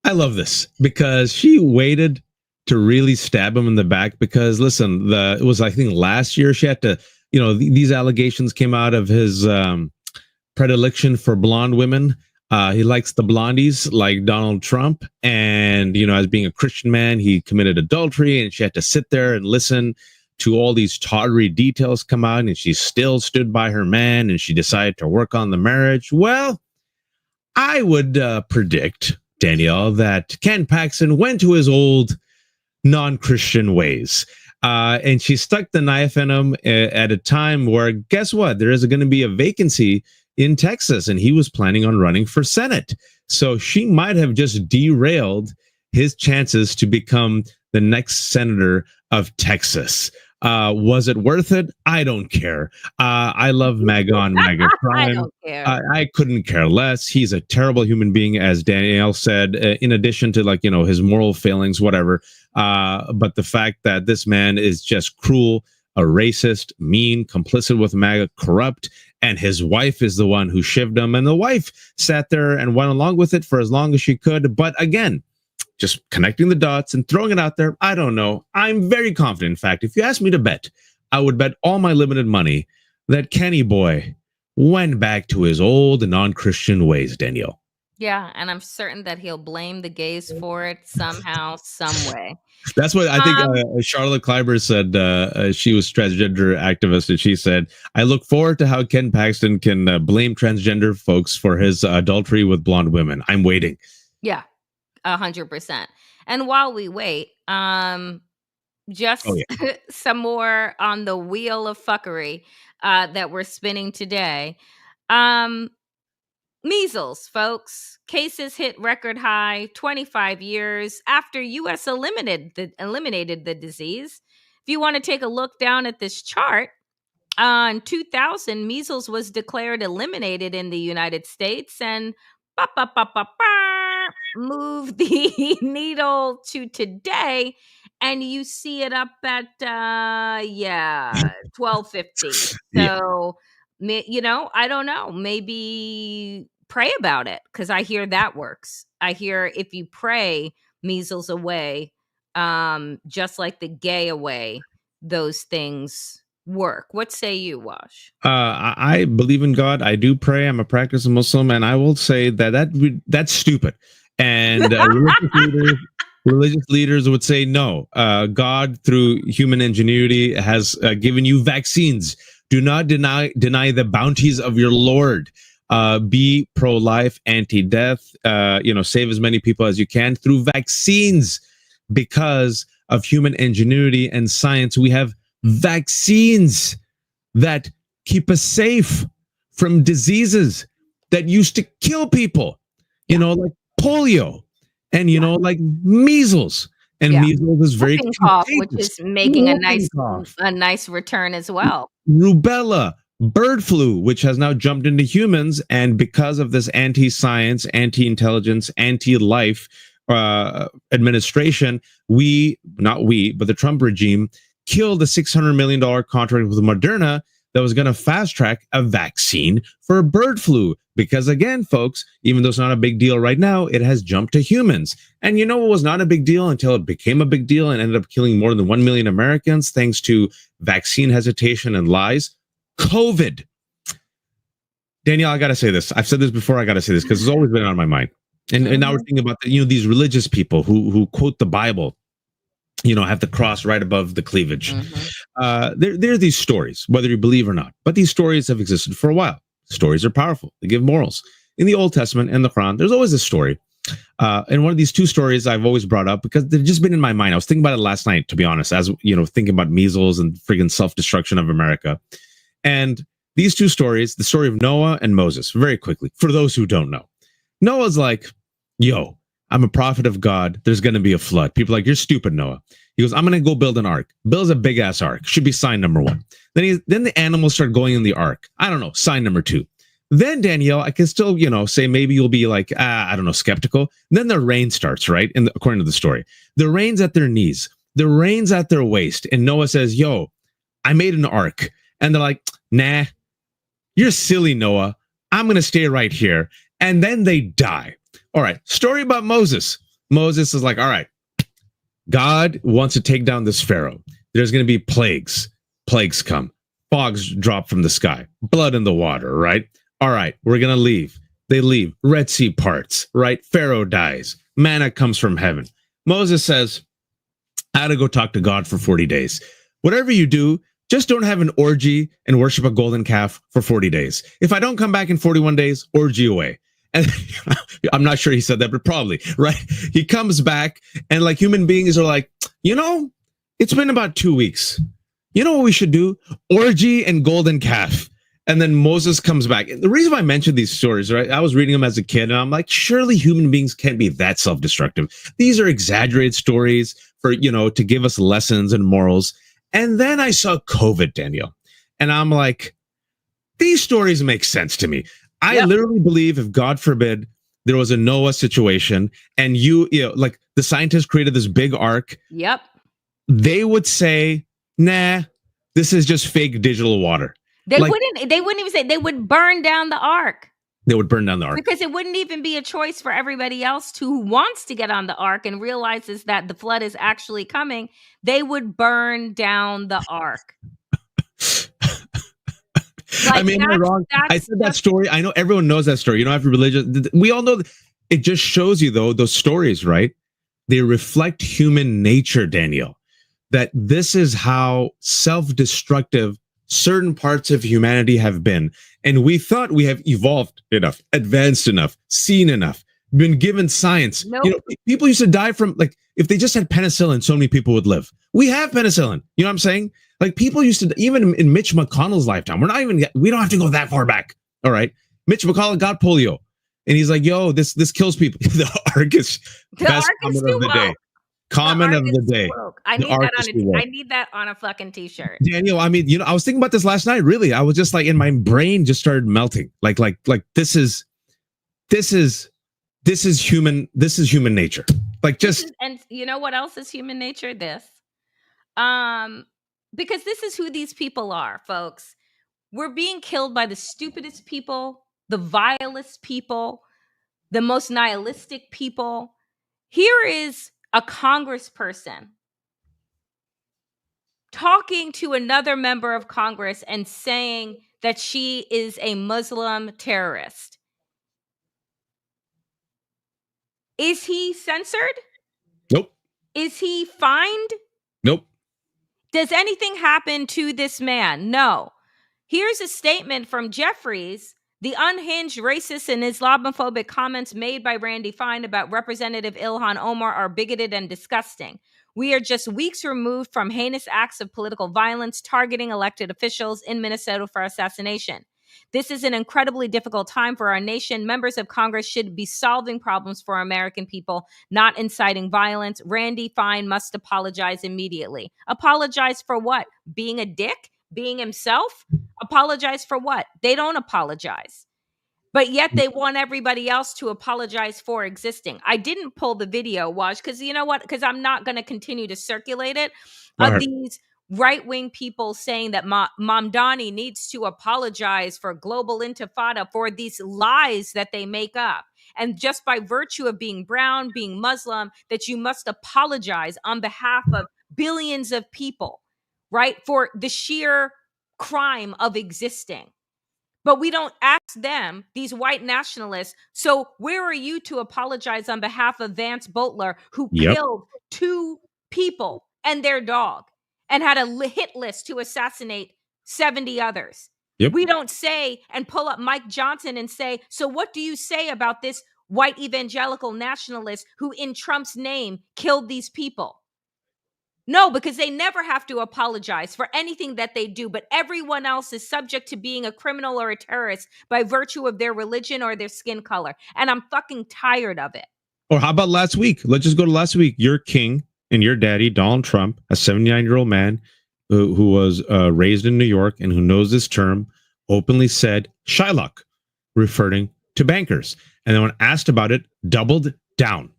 I love this because she waited to really stab him in the back. Because listen, it was, I think, last year she had to, these allegations came out of his predilection for blonde women. He likes the blondies like Donald Trump. And, as being a Christian man, he committed adultery, and she had to sit there and listen to all these tawdry details come out, and she still stood by her man, and she decided to work on the marriage. Well, I would predict, Danielle, that Ken Paxton went to his old non-Christian ways. And she stuck the knife in him at a time where, guess what? There is going to be a vacancy in Texas, and he was planning on running for Senate. So she might have just derailed his chances to become the next senator of Texas. Was it worth it? I don't care. I love MAGA on MAGA crime. I don't care. I couldn't care less. He's a terrible human being, as Danielle said, in addition to his moral failings, whatever. But the fact that this man is just cruel, a racist, mean, complicit with MAGA, corrupt, and his wife is the one who shivved him. And the wife sat there and went along with it for as long as she could. But again, just connecting the dots and throwing it out there. I don't know. I'm very confident. In fact, if you asked me to bet, I would bet all my limited money that Kenny boy went back to his old non-Christian ways, Danielle. Yeah, and I'm certain that he'll blame the gays for it somehow, some way. That's what I think Charlotte Kleiber said. She was transgender activist, and she said, I look forward to how Ken Paxton can blame transgender folks for his adultery with blonde women. I'm waiting. Yeah. 100%. And while we wait, just some more on the wheel of fuckery that we're spinning today. Measles, folks. Cases hit record high 25 years after U.S. eliminated the disease. If you want to take a look down at this chart, in 2000, measles was declared eliminated in the United States, and move the needle to today, and you see it up at 1250. So I don't know, maybe pray about it, because I hear that works. I hear if you pray measles away, just like the gay away, those things work. What say you, Wash? I believe in God. I do pray. I'm a practicing Muslim, and I will say that's stupid. And religious leaders would say no. God, through human ingenuity, has given you vaccines. Do not deny the bounties of your Lord. Be pro-life, anti-death. Save as many people as you can through vaccines. Because of human ingenuity and science, we have vaccines that keep us safe from diseases that used to kill people, like polio and, like measles. And measles is very cough, which is making a nice return as well. Rubella, bird flu, which has now jumped into humans. And because of this anti-science, anti-intelligence, anti-life, administration, but the Trump regime killed a $600 million contract with Moderna that was going to fast track a vaccine for bird flu. Because again, folks, even though it's not a big deal right now, it has jumped to humans. And you know what was not a big deal until it became a big deal and ended up killing more than 1 million Americans thanks to vaccine hesitation and lies? COVID. Danielle, I got to say this. I've said this before. I got to say this because it's always been on my mind. And now we're thinking about these religious people who quote the Bible, have the cross right above the cleavage. There are these stories, whether you believe or not, but these stories have existed for a while. Stories are powerful. They give morals. In the Old Testament and the Quran, there's always a story. And one of these two stories I've always brought up because they've just been in my mind. I was thinking about it last night, to be honest, as thinking about measles and friggin' self-destruction of America. And these two stories, the story of Noah and Moses, very quickly, for those who don't know. Noah's like, yo, I'm a prophet of God. There's going to be a flood. People are like, you're stupid, Noah. He goes, I'm going to go build an ark. Builds a big ass ark. Should be sign number 1. Then the animals start going in the ark. I don't know, sign number 2. Then Danielle, I can still, say maybe you'll be like, I don't know, skeptical. Then the rain starts, right? And according to the story, the rain's at their knees, the rain's at their waist. And Noah says, yo, I made an ark. And they're like, nah, you're silly, Noah. I'm going to stay right here. And then they die. All right. Story about Moses. Moses is like, all right, God wants to take down this Pharaoh. There's going to be plagues. Plagues come. Fogs drop from the sky. Blood in the water, right? All right, we're going to leave. They leave. Red Sea parts, right? Pharaoh dies. Manna comes from heaven. Moses says, I had to go talk to God for 40 days. Whatever you do, just don't have an orgy and worship a golden calf for 40 days. If I don't come back in 41 days, orgy away. And I'm not sure he said that, but probably, right? He comes back and like human beings are like, it's been about 2 weeks. You know what we should do? Orgy and golden calf. And then Moses comes back. The reason why I mentioned these stories, right? I was reading them as a kid and I'm like, surely human beings can't be that self-destructive. These are exaggerated stories for, to give us lessons and morals. And then I saw COVID, Danielle, and I'm like, these stories make sense to me. I literally believe if, God forbid, there was a Noah situation and like the scientists created this big ark. Yep. They would say, nah, this is just fake digital water. They wouldn't even say, they would burn down the ark. They would burn down the ark. Because it wouldn't even be a choice for everybody else who wants to get on the ark and realizes that the flood is actually coming. They would burn down the ark. I mean, am I wrong? I said that story. I know everyone knows that story. Every religion. We all know. It just shows you, though, those stories, right? They reflect human nature, Danielle. That this is how self-destructive certain parts of humanity have been. And we thought we have evolved enough, advanced enough, seen enough, been given science. Nope. People used to die from, like, if they just had penicillin, so many people would live. We have penicillin. You know what I'm saying? Like, people used to, even in Mitch McConnell's lifetime, we don't have to go that far back. All right. Mitch McConnell got polio. And he's like, yo, this kills people. The ark is best comment of the day. Comment of the day. I need that on a fucking t-shirt. Daniel, I mean, I was thinking about this last night. Really, I was just like, in my brain just started melting. Like this is human. This is human nature. Like and you know what else is human nature? Because this is who these people are, folks. We're being killed by the stupidest people, the vilest people, the most nihilistic people. Here is a congressperson talking to another member of Congress and saying that she is a Muslim terrorist. Is he censored? Nope. Is he fined? Nope. Does anything happen to this man? No. Here's a statement from Jeffries. The unhinged, racist, and Islamophobic comments made by Randy Fine about Representative Ilhan Omar are bigoted and disgusting. We are just weeks removed from heinous acts of political violence targeting elected officials in Minnesota for assassination. This is an incredibly difficult time for our nation. Members of Congress should be solving problems for American people, not inciting violence. Randy Fine must apologize immediately. Apologize for what? Being a dick? Being himself? Apologize for what? They don't apologize. but yet they want everybody else to apologize for existing. I didn't pull the video, Waj, because you know what? Because I'm not going to continue to circulate it. Of these right-wing people saying that Mamdani needs to apologize for global intifada for these lies that they make up. And just by virtue of being brown, being Muslim, that you must apologize on behalf of billions of people, right? For the sheer crime of existing. But we don't ask them, these white nationalists, so where are you to apologize on behalf of Vance Butler, who killed 2 people and their dog and had a hit list to assassinate 70 others? We don't say and pull up Mike Johnson and say, so what do you say about this white evangelical nationalist who in Trump's name killed these people? No, because they never have to apologize for anything that they do, but everyone else is subject to being a criminal or a terrorist by virtue of their religion or their skin color. And I'm fucking tired of it. Or how about last week? Let's just go to last week. Your king and your daddy, Donald Trump, a 79-year-old man who was raised in New York and who knows this term, openly said Shylock, referring to bankers. And then when asked about it, doubled down.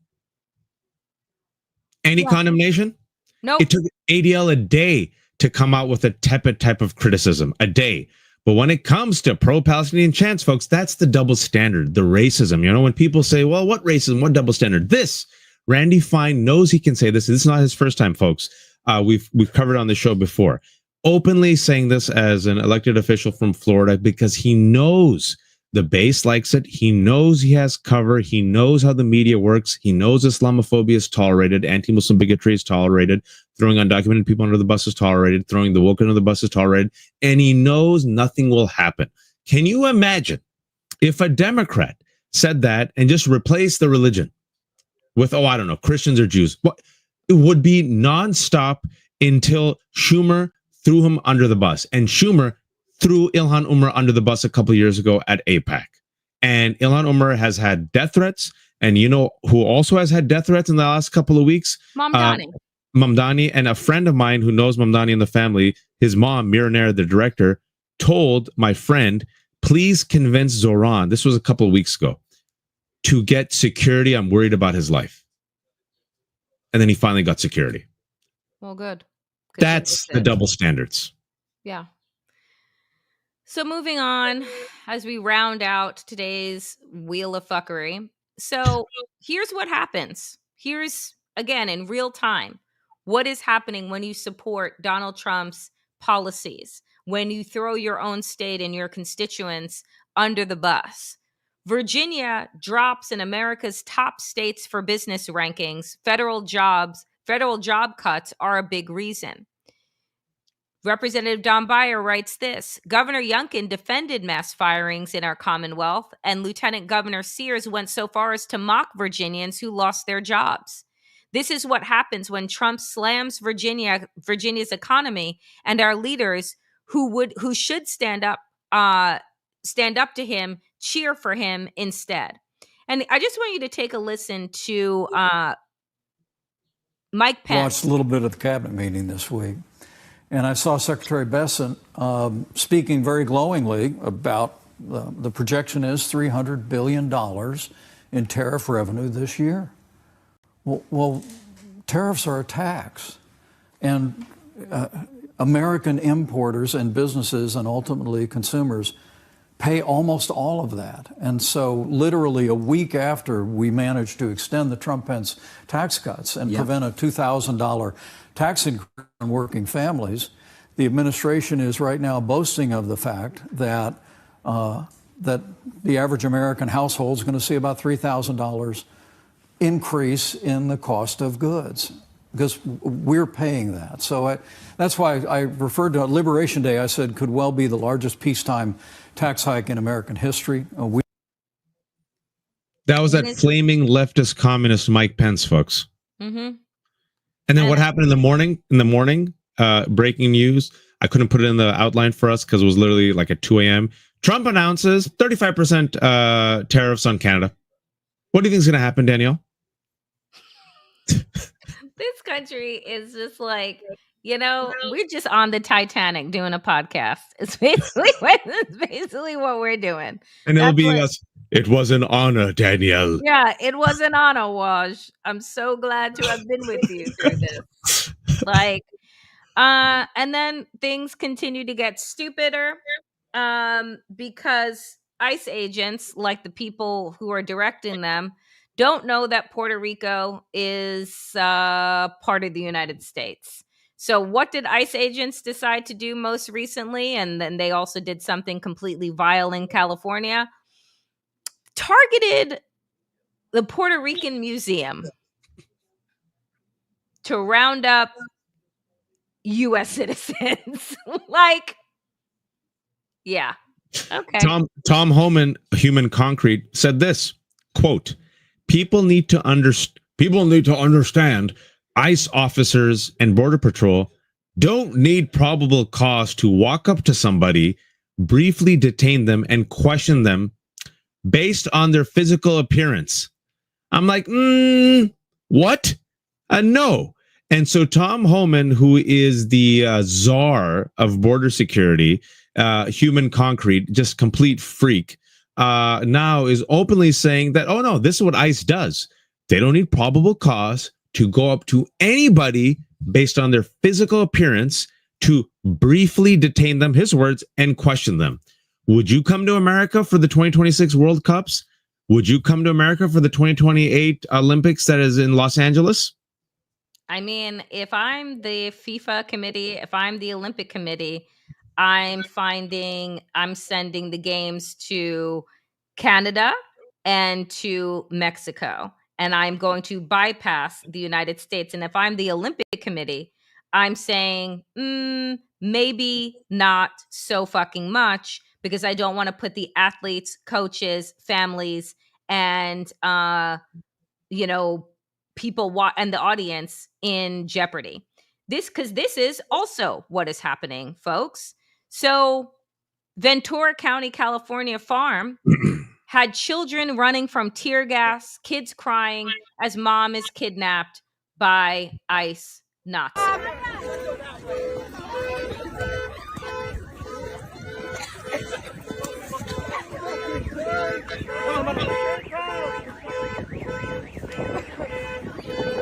Any condemnation? Nope. It took ADL a day to come out with a tepid type of criticism, a day. But when it comes to pro-Palestinian chants, folks, that's the double standard, the racism. You know, when people say, well, what racism, what double standard? This, Randy Fine knows he can say this. This is not his first time, folks. We've covered on the show before. Openly saying this as an elected official from Florida because he knows the base likes it. He knows he has cover. He knows how the media works. He knows Islamophobia is tolerated. Anti-Muslim bigotry is tolerated. Throwing undocumented people under the bus is tolerated. Throwing the woke under the bus is tolerated. And he knows nothing will happen. Can you imagine if a Democrat said that and just replaced the religion with, I don't know, Christians or Jews? What? It would be nonstop until Schumer threw him under the bus. And Schumer threw Ilhan Omar under the bus a couple of years ago at APAC. And Ilhan Omar has had death threats. And you know who also has had death threats in the last couple of weeks? Mamdani. Mamdani. And a friend of mine who knows Mamdani and the family, his mom, Miranair, the director, told my friend, please convince Zoran, this was a couple of weeks ago, to get security. I'm worried about his life. And then he finally got security. Well, good. That's the double standards. Yeah. So moving on, as we round out today's wheel of fuckery. So here's what happens. Here's, again, in real time, what is happening when you support Donald Trump's policies, when you throw your own state and your constituents under the bus. Virginia drops in America's top states for business rankings. Federal job cuts are a big reason. Representative Don Beyer writes this: Governor Youngkin defended mass firings in our Commonwealth, and Lieutenant Governor Sears went so far as to mock Virginians who lost their jobs. This is what happens when Trump slams Virginia's economy, and our leaders who should stand up to him, cheer for him instead. And I just want you to take a listen to Mike Pence. Watched a little bit of the cabinet meeting this week. And I saw Secretary Bessent speaking very glowingly about the projection is $300 billion in tariff revenue this year. Well, tariffs are a tax. And American importers and businesses and ultimately consumers pay almost all of that. And so literally a week after we managed to extend the Trump-Pence tax cuts and prevent a $2,000 tax increase on working families, the administration is right now boasting of the fact that that the average American household is going to see about $3,000 increase in the cost of goods because we're paying that. So that's why I referred to Liberation Day. I said could well be the largest peacetime tax hike in American history. That was that flaming leftist communist Mike Pence, folks. Mm-hmm. And then what happened in the morning? Breaking news. I couldn't put it in the outline for us because it was literally like at 2 a.m. Trump announces 35% tariffs on Canada. What do you think is going to happen, Danielle? This country is just like, we're just on the Titanic doing a podcast. It's basically what we're doing. And it'll That's be what- us. It was an honor, Danielle. Yeah, it was an honor, Waj. I'm so glad to have been with you through this. And then things continue to get stupider because ICE agents, like the people who are directing them, don't know that Puerto Rico is part of the United States. So what did ICE agents decide to do most recently? And then they also did something completely vile in California. Targeted the Puerto Rican Museum to round up U.S. citizens. Yeah. Okay. Tom Homan, Human Concrete, said this, quote, people need to understand ICE officers and Border Patrol don't need probable cause to walk up to somebody, briefly detain them, and question them based on their physical appearance. I'm like, what? No. And so Tom Homan, who is the czar of border security, Human Concrete, just complete freak, now is openly saying that, oh no, this is what ICE does. They don't need probable cause to go up to anybody based on their physical appearance to briefly detain them, his words, and question them. Would you come to America for the 2026 World Cups? Would you come to America for the 2028 Olympics that is in Los Angeles? I mean, if I'm the FIFA committee, if I'm the Olympic committee, I'm sending the games to Canada and to Mexico, and I'm going to bypass the United States. And if I'm the Olympic committee, I'm saying, maybe not so fucking much, because I don't want to put the athletes, coaches, families, and, people and the audience in jeopardy. Because this is also what is happening, folks. So Ventura County, California farm had children running from tear gas, kids crying as mom is kidnapped by ICE Nazis.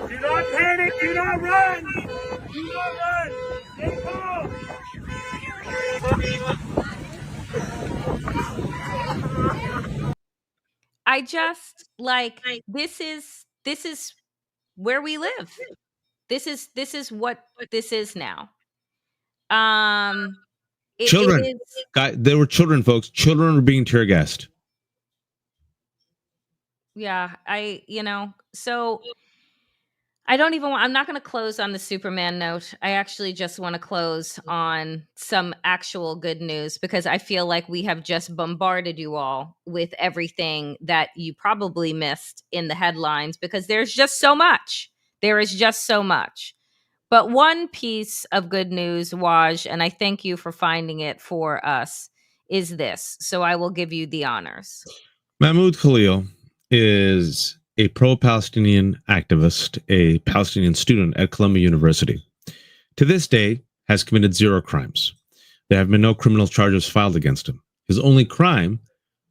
Do not panic, do not run! Do not run! Stay calm! I just this is where we live. This is what this is now. Children. There were children, folks. Children were being tear gassed. Yeah, so I'm not going to close on the Superman note. I actually just want to close on some actual good news, because I feel like we have just bombarded you all with everything that you probably missed in the headlines, because there's just so much. There is just so much. But one piece of good news, Waj, and I thank you for finding it for us, is this. So I will give you the honors. Mahmoud Khalil is a pro-Palestinian activist, a Palestinian student at Columbia University. To this day, has committed 0 crimes. There have been no criminal charges filed against him. His only crime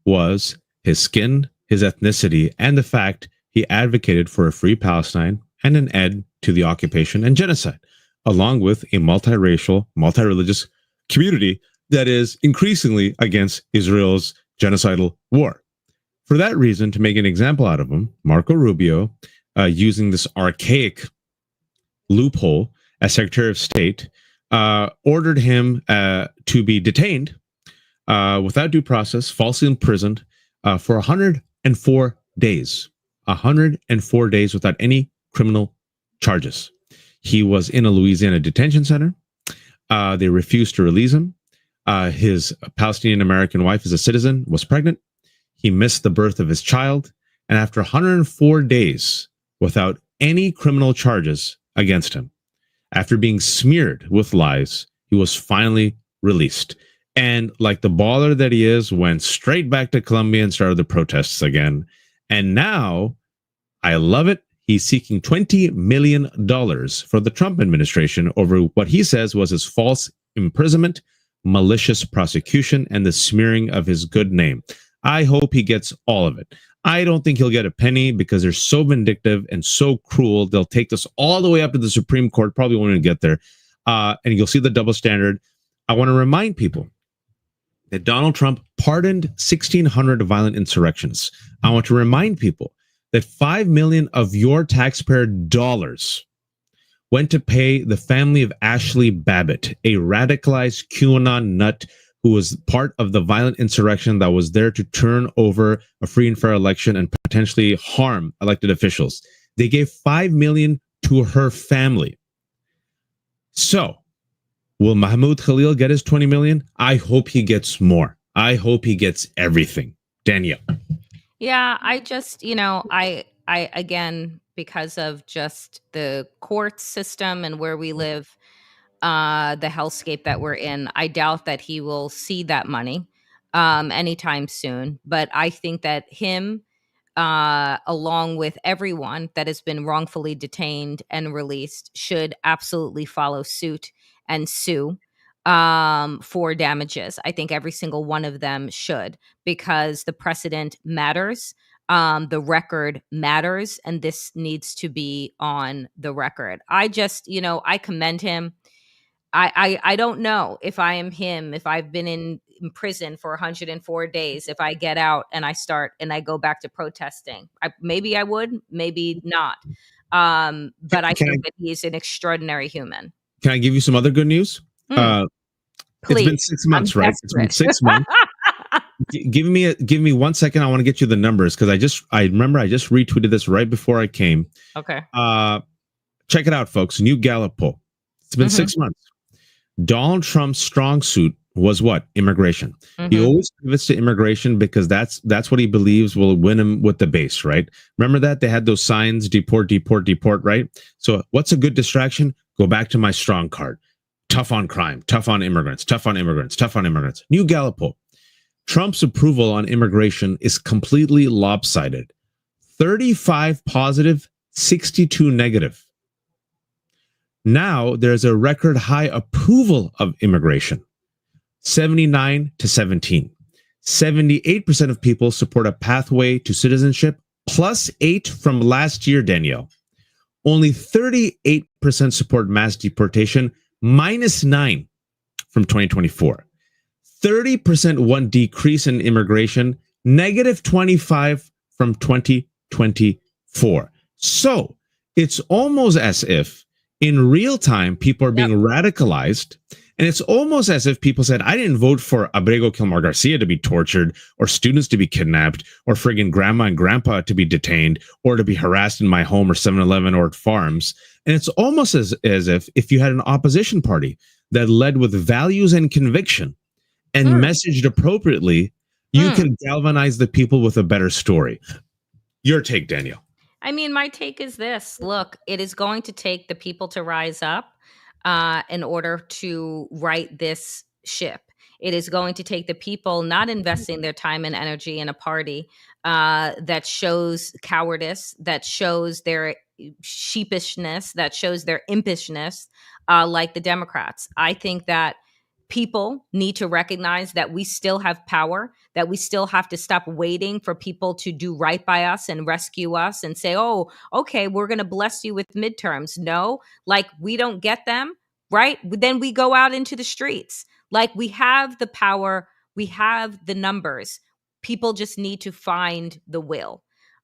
was his skin, his ethnicity, and the fact he advocated for a free Palestine and an end to the occupation and genocide, along with a multiracial, multi-religious community that is increasingly against Israel's genocidal war. For that reason, to make an example out of him, Marco Rubio, using this archaic loophole as Secretary of State, ordered him to be detained without due process, falsely imprisoned for 104 days. 104 days without any criminal charges. He was in a Louisiana detention center. They refused to release him. His Palestinian-American wife is a citizen, was pregnant. He missed the birth of his child. And after 104 days without any criminal charges against him, after being smeared with lies, he was finally released. And like the baller that he is, went straight back to Columbia and started the protests again. And now, I love it. he's seeking $20 million for the Trump administration over what he says was his false imprisonment, malicious prosecution, and the smearing of his good name. I hope he gets all of it. I don't think he'll get a penny because they're so vindictive and so cruel. They'll take this all the way up to the Supreme Court, probably won't even get there. And you'll see the double standard. I want to remind people that Donald Trump pardoned 1,600 violent insurrections. I want to remind people that $5 million of your taxpayer dollars went to pay the family of Ashley Babbitt, a radicalized QAnon nut who was part of the violent insurrection that was there to turn over a free and fair election and potentially harm elected officials. They gave $5 million to her family. So, will Mahmoud Khalil get his $20 million? I hope he gets more. I hope he gets everything. Danielle. Yeah, I just, I again, because of just the court system and where we live, the hellscape that we're in, I doubt that he will see that money anytime soon. But I think that him, along with everyone that has been wrongfully detained and released, should absolutely follow suit and sue for damages. I think every single one of them should, because the precedent matters. The record matters, and this needs to be on the record. I just, I commend him. I don't know if I am him, if I've been in prison for 104 days, if I get out and I go back to protesting. Maybe I would, maybe not. But I think that he's an extraordinary human. Can I give you some other good news? Please. It's been 6 months, right? It's been 6 months. Give me 1 second. I want to get you the numbers because I remember I just retweeted this right before I came. Okay. Check it out, folks. New Gallup poll. It's been 6 months. Donald Trump's strong suit was what? Immigration. He always pivots to immigration because that's what he believes will win him with the base, right? Remember that? They had those signs, deport, deport, deport, right? So what's a good distraction? Go back to my strong card. Tough on crime, tough on immigrants, tough on immigrants, tough on immigrants. New Gallup poll. Trump's approval on immigration is completely lopsided. 35 positive, 62 negative. Now there's a record high approval of immigration, 79 to 17. 78% of people support a pathway to citizenship, plus 8 from last year, Danielle. Only 38% support mass deportation, minus 9 from 2024. 30% want decrease in immigration, negative 25 from 2024. So it's almost as if in real time, people are being radicalized. And it's almost as if people said, I didn't vote for Abrego Kilmar Garcia to be tortured or students to be kidnapped or friggin' grandma and grandpa to be detained or to be harassed in my home or 7-Eleven or at farms. And it's almost as if you had an opposition party that led with values and conviction and messaged appropriately, you can galvanize the people with a better story. Your take, Danielle. I mean, my take is this. Look, it is going to take the people to rise up in order to right this ship. It is going to take the people not investing their time and energy in a party that shows cowardice, that shows their sheepishness, that shows their impishness, like the Democrats. I think that people need to recognize that we still have power, that we still have to stop waiting for people to do right by us and rescue us and say, oh, okay, we're going to bless you with midterms. No, like we don't get them, right? Then we go out into the streets. Like we have the power, we have the numbers. People just need to find the will.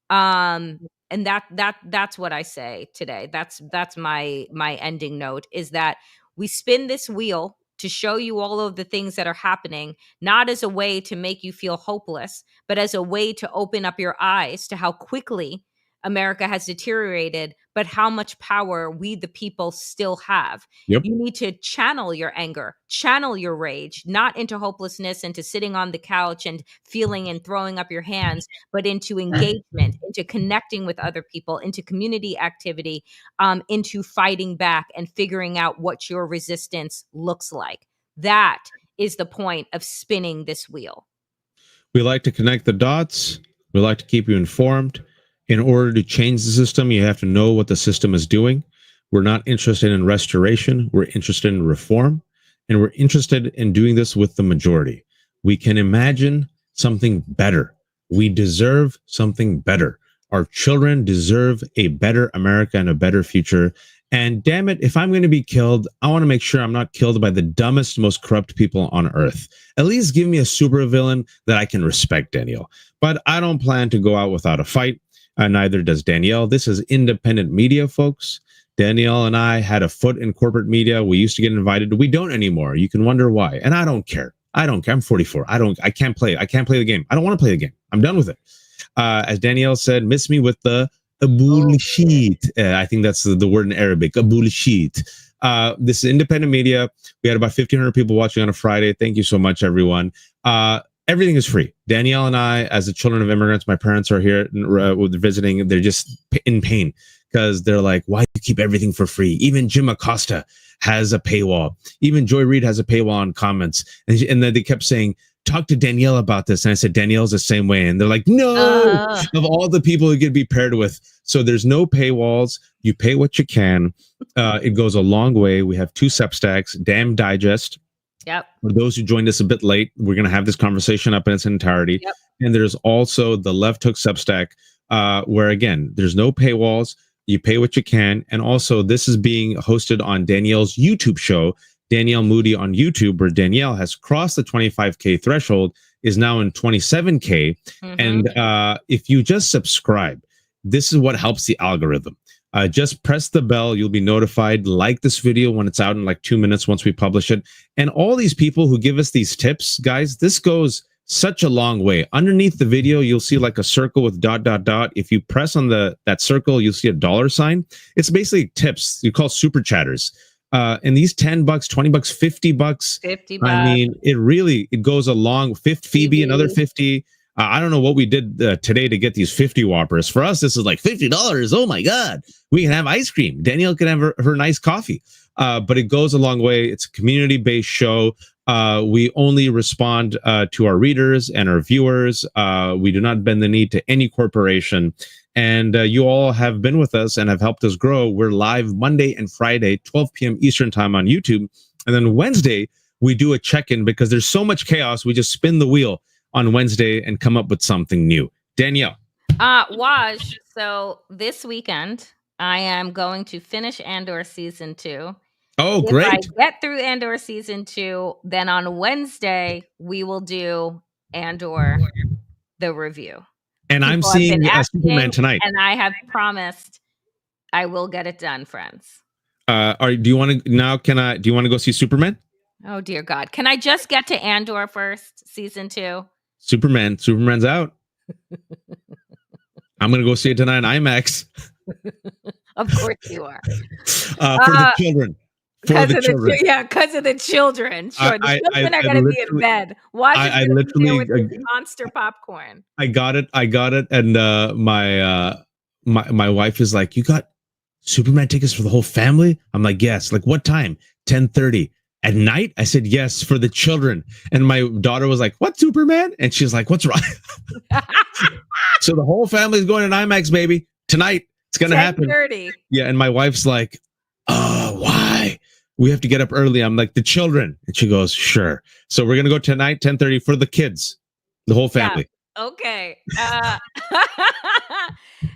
And that's what I say today. That's my ending note, is that we spin this wheel to show you all of the things that are happening, not as a way to make you feel hopeless, but as a way to open up your eyes to how quickly America has deteriorated, but how much power we, the people, still have. Yep. You need to channel your anger, channel your rage, not into hopelessness, into sitting on the couch and feeling and throwing up your hands, but into engagement, into connecting with other people, into community activity, into fighting back and figuring out what your resistance looks like. That is the point of spinning this wheel. We like to connect the dots. We like to keep you informed. In order to change the system, you have to know what the system is doing. We're not interested in restoration. We're interested in reform. And we're interested in doing this with the majority. We can imagine something better. We deserve something better. Our children deserve a better America and a better future. And damn it, if I'm going to be killed, I want to make sure I'm not killed by the dumbest, most corrupt people on earth. At least give me a supervillain that I can respect, Danielle. But I don't plan to go out without a fight. Neither does Danielle. This is independent media, folks. Danielle and I had a foot in corporate media. We used to get invited. We don't anymore. You can wonder why. And I don't care. I don't care. I'm 44. I can't play. I can't play the game. I don't want to play the game. I'm done with it. As Danielle said, miss me with the bullshit. I think that's the word in Arabic, a bullshit. This is independent media. We had about 1,500 people watching on a Friday. Thank you so much, everyone. Everything is free. Danielle and I, as the children of immigrants, my parents are here visiting. They're just in pain because they're like, why do you keep everything for free? Even Jim Acosta has a paywall. Even Joy Reid has a paywall on comments. And then they kept saying, talk to Danielle about this. And I said, Danielle's the same way. And they're like, no, of all the people you could be paired with. So there's no paywalls. You pay what you can. It goes a long way. We have 2 Substacks, Damn Digest. Yep. For those who joined us a bit late, we're going to have this conversation up in its entirety. Yep. And there's also the Left Hook Substack, where, again, there's no paywalls. You pay what you can. And also, this is being hosted on Danielle's YouTube show, Danielle Moody on YouTube, where Danielle has crossed the 25K threshold, is now in 27K. And if you just subscribe, this is what helps the algorithm. Just press the bell. You'll be notified. Like this video when it's out in like 2 minutes once we publish it. And all these people who give us these tips, guys, this goes such a long way. Underneath the video, you'll see like a circle with ... If you press on that circle, you'll see a $sign. It's basically tips. You call super chatters. And these $10, $20, $50. $50. I mean, it goes along. Phoebe, another 50. I don't know what we did today to get these 50 Whoppers. For us, this is like $50. Oh my God. We can have ice cream. Danielle can have her nice coffee. But it goes a long way. It's a community-based show. We only respond to our readers and our viewers. We do not bend the knee to any corporation. And you all have been with us and have helped us grow. We're live Monday and Friday, 12 p.m. Eastern time on YouTube. And then Wednesday, we do a check-in because there's so much chaos. We just spin the wheel on Wednesday and come up with something new. Danielle. Waj, so this weekend, I am going to finish Andor Season 2. Oh, great. If I get through Andor Season 2, then on Wednesday, we will do Andor, the review. And I'm seeing Superman tonight. And I have promised I will get it done, friends. Do you want to go see Superman? Oh, dear God. Can I just get to Andor first, Season 2? Superman's out. I'm going to go see it tonight in IMAX. Of course you are. For the children. Because of the children. Sure, the children are going to be in bed. I literally with this monster popcorn. I got it, and my wife is like, "You got Superman tickets for the whole family?" I'm like, "Yes." Like, what time? 10:30 at night? I said, "Yes, for the children." And my daughter was like, "What, Superman?" And she's like, "What's wrong?" So the whole family is going to IMAX, baby, tonight. It's going to happen. 10:30. Yeah, and my wife's like, why? We have to get up early. I'm like, the children. And she goes, sure. So we're going to go tonight, 10:30 for the kids, the whole family. Yeah. Okay.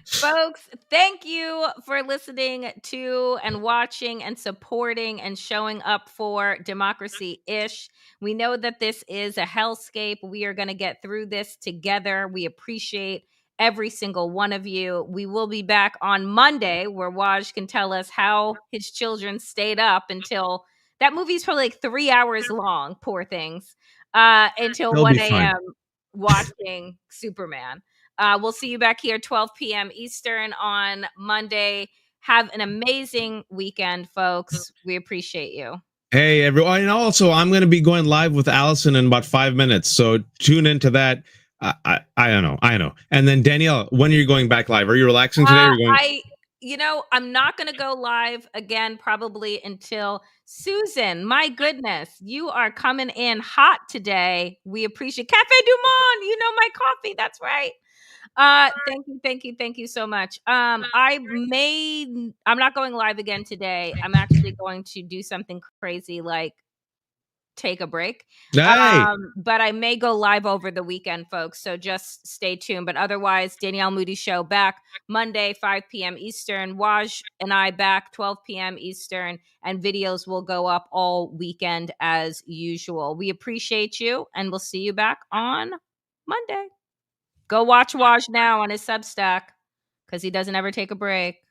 Folks, thank you for listening to and watching and supporting and showing up for Democracy-ish. We know that this is a hellscape. We are going to get through this together. We appreciate every single one of you. We will be back on Monday where Waj can tell us how his children stayed up until that movie's probably like 3 hours long, poor things, until 1 a.m. watching Superman. We'll see you back here 12 p.m. Eastern on Monday. Have an amazing weekend, folks. We appreciate you. Hey, everyone. And also, I'm going to be going live with Allison in about 5 minutes. So tune into that. I don't know. And then Danielle, when are you going back live? Are you relaxing today? I'm not going to go live again probably until Susan. My goodness, you are coming in hot today. We appreciate Cafe Du Monde. You know my coffee. That's right. Thank you so much. I'm not going live again today. I'm actually going to do something crazy like take a break. Hey, But I may go live over the weekend, folks. So just stay tuned. But otherwise, Danielle Moody Show back Monday, 5 p.m. Eastern. Waj and I back 12 p.m. Eastern. And videos will go up all weekend as usual. We appreciate you, and we'll see you back on Monday. Go watch Waj now on his Substack because he doesn't ever take a break.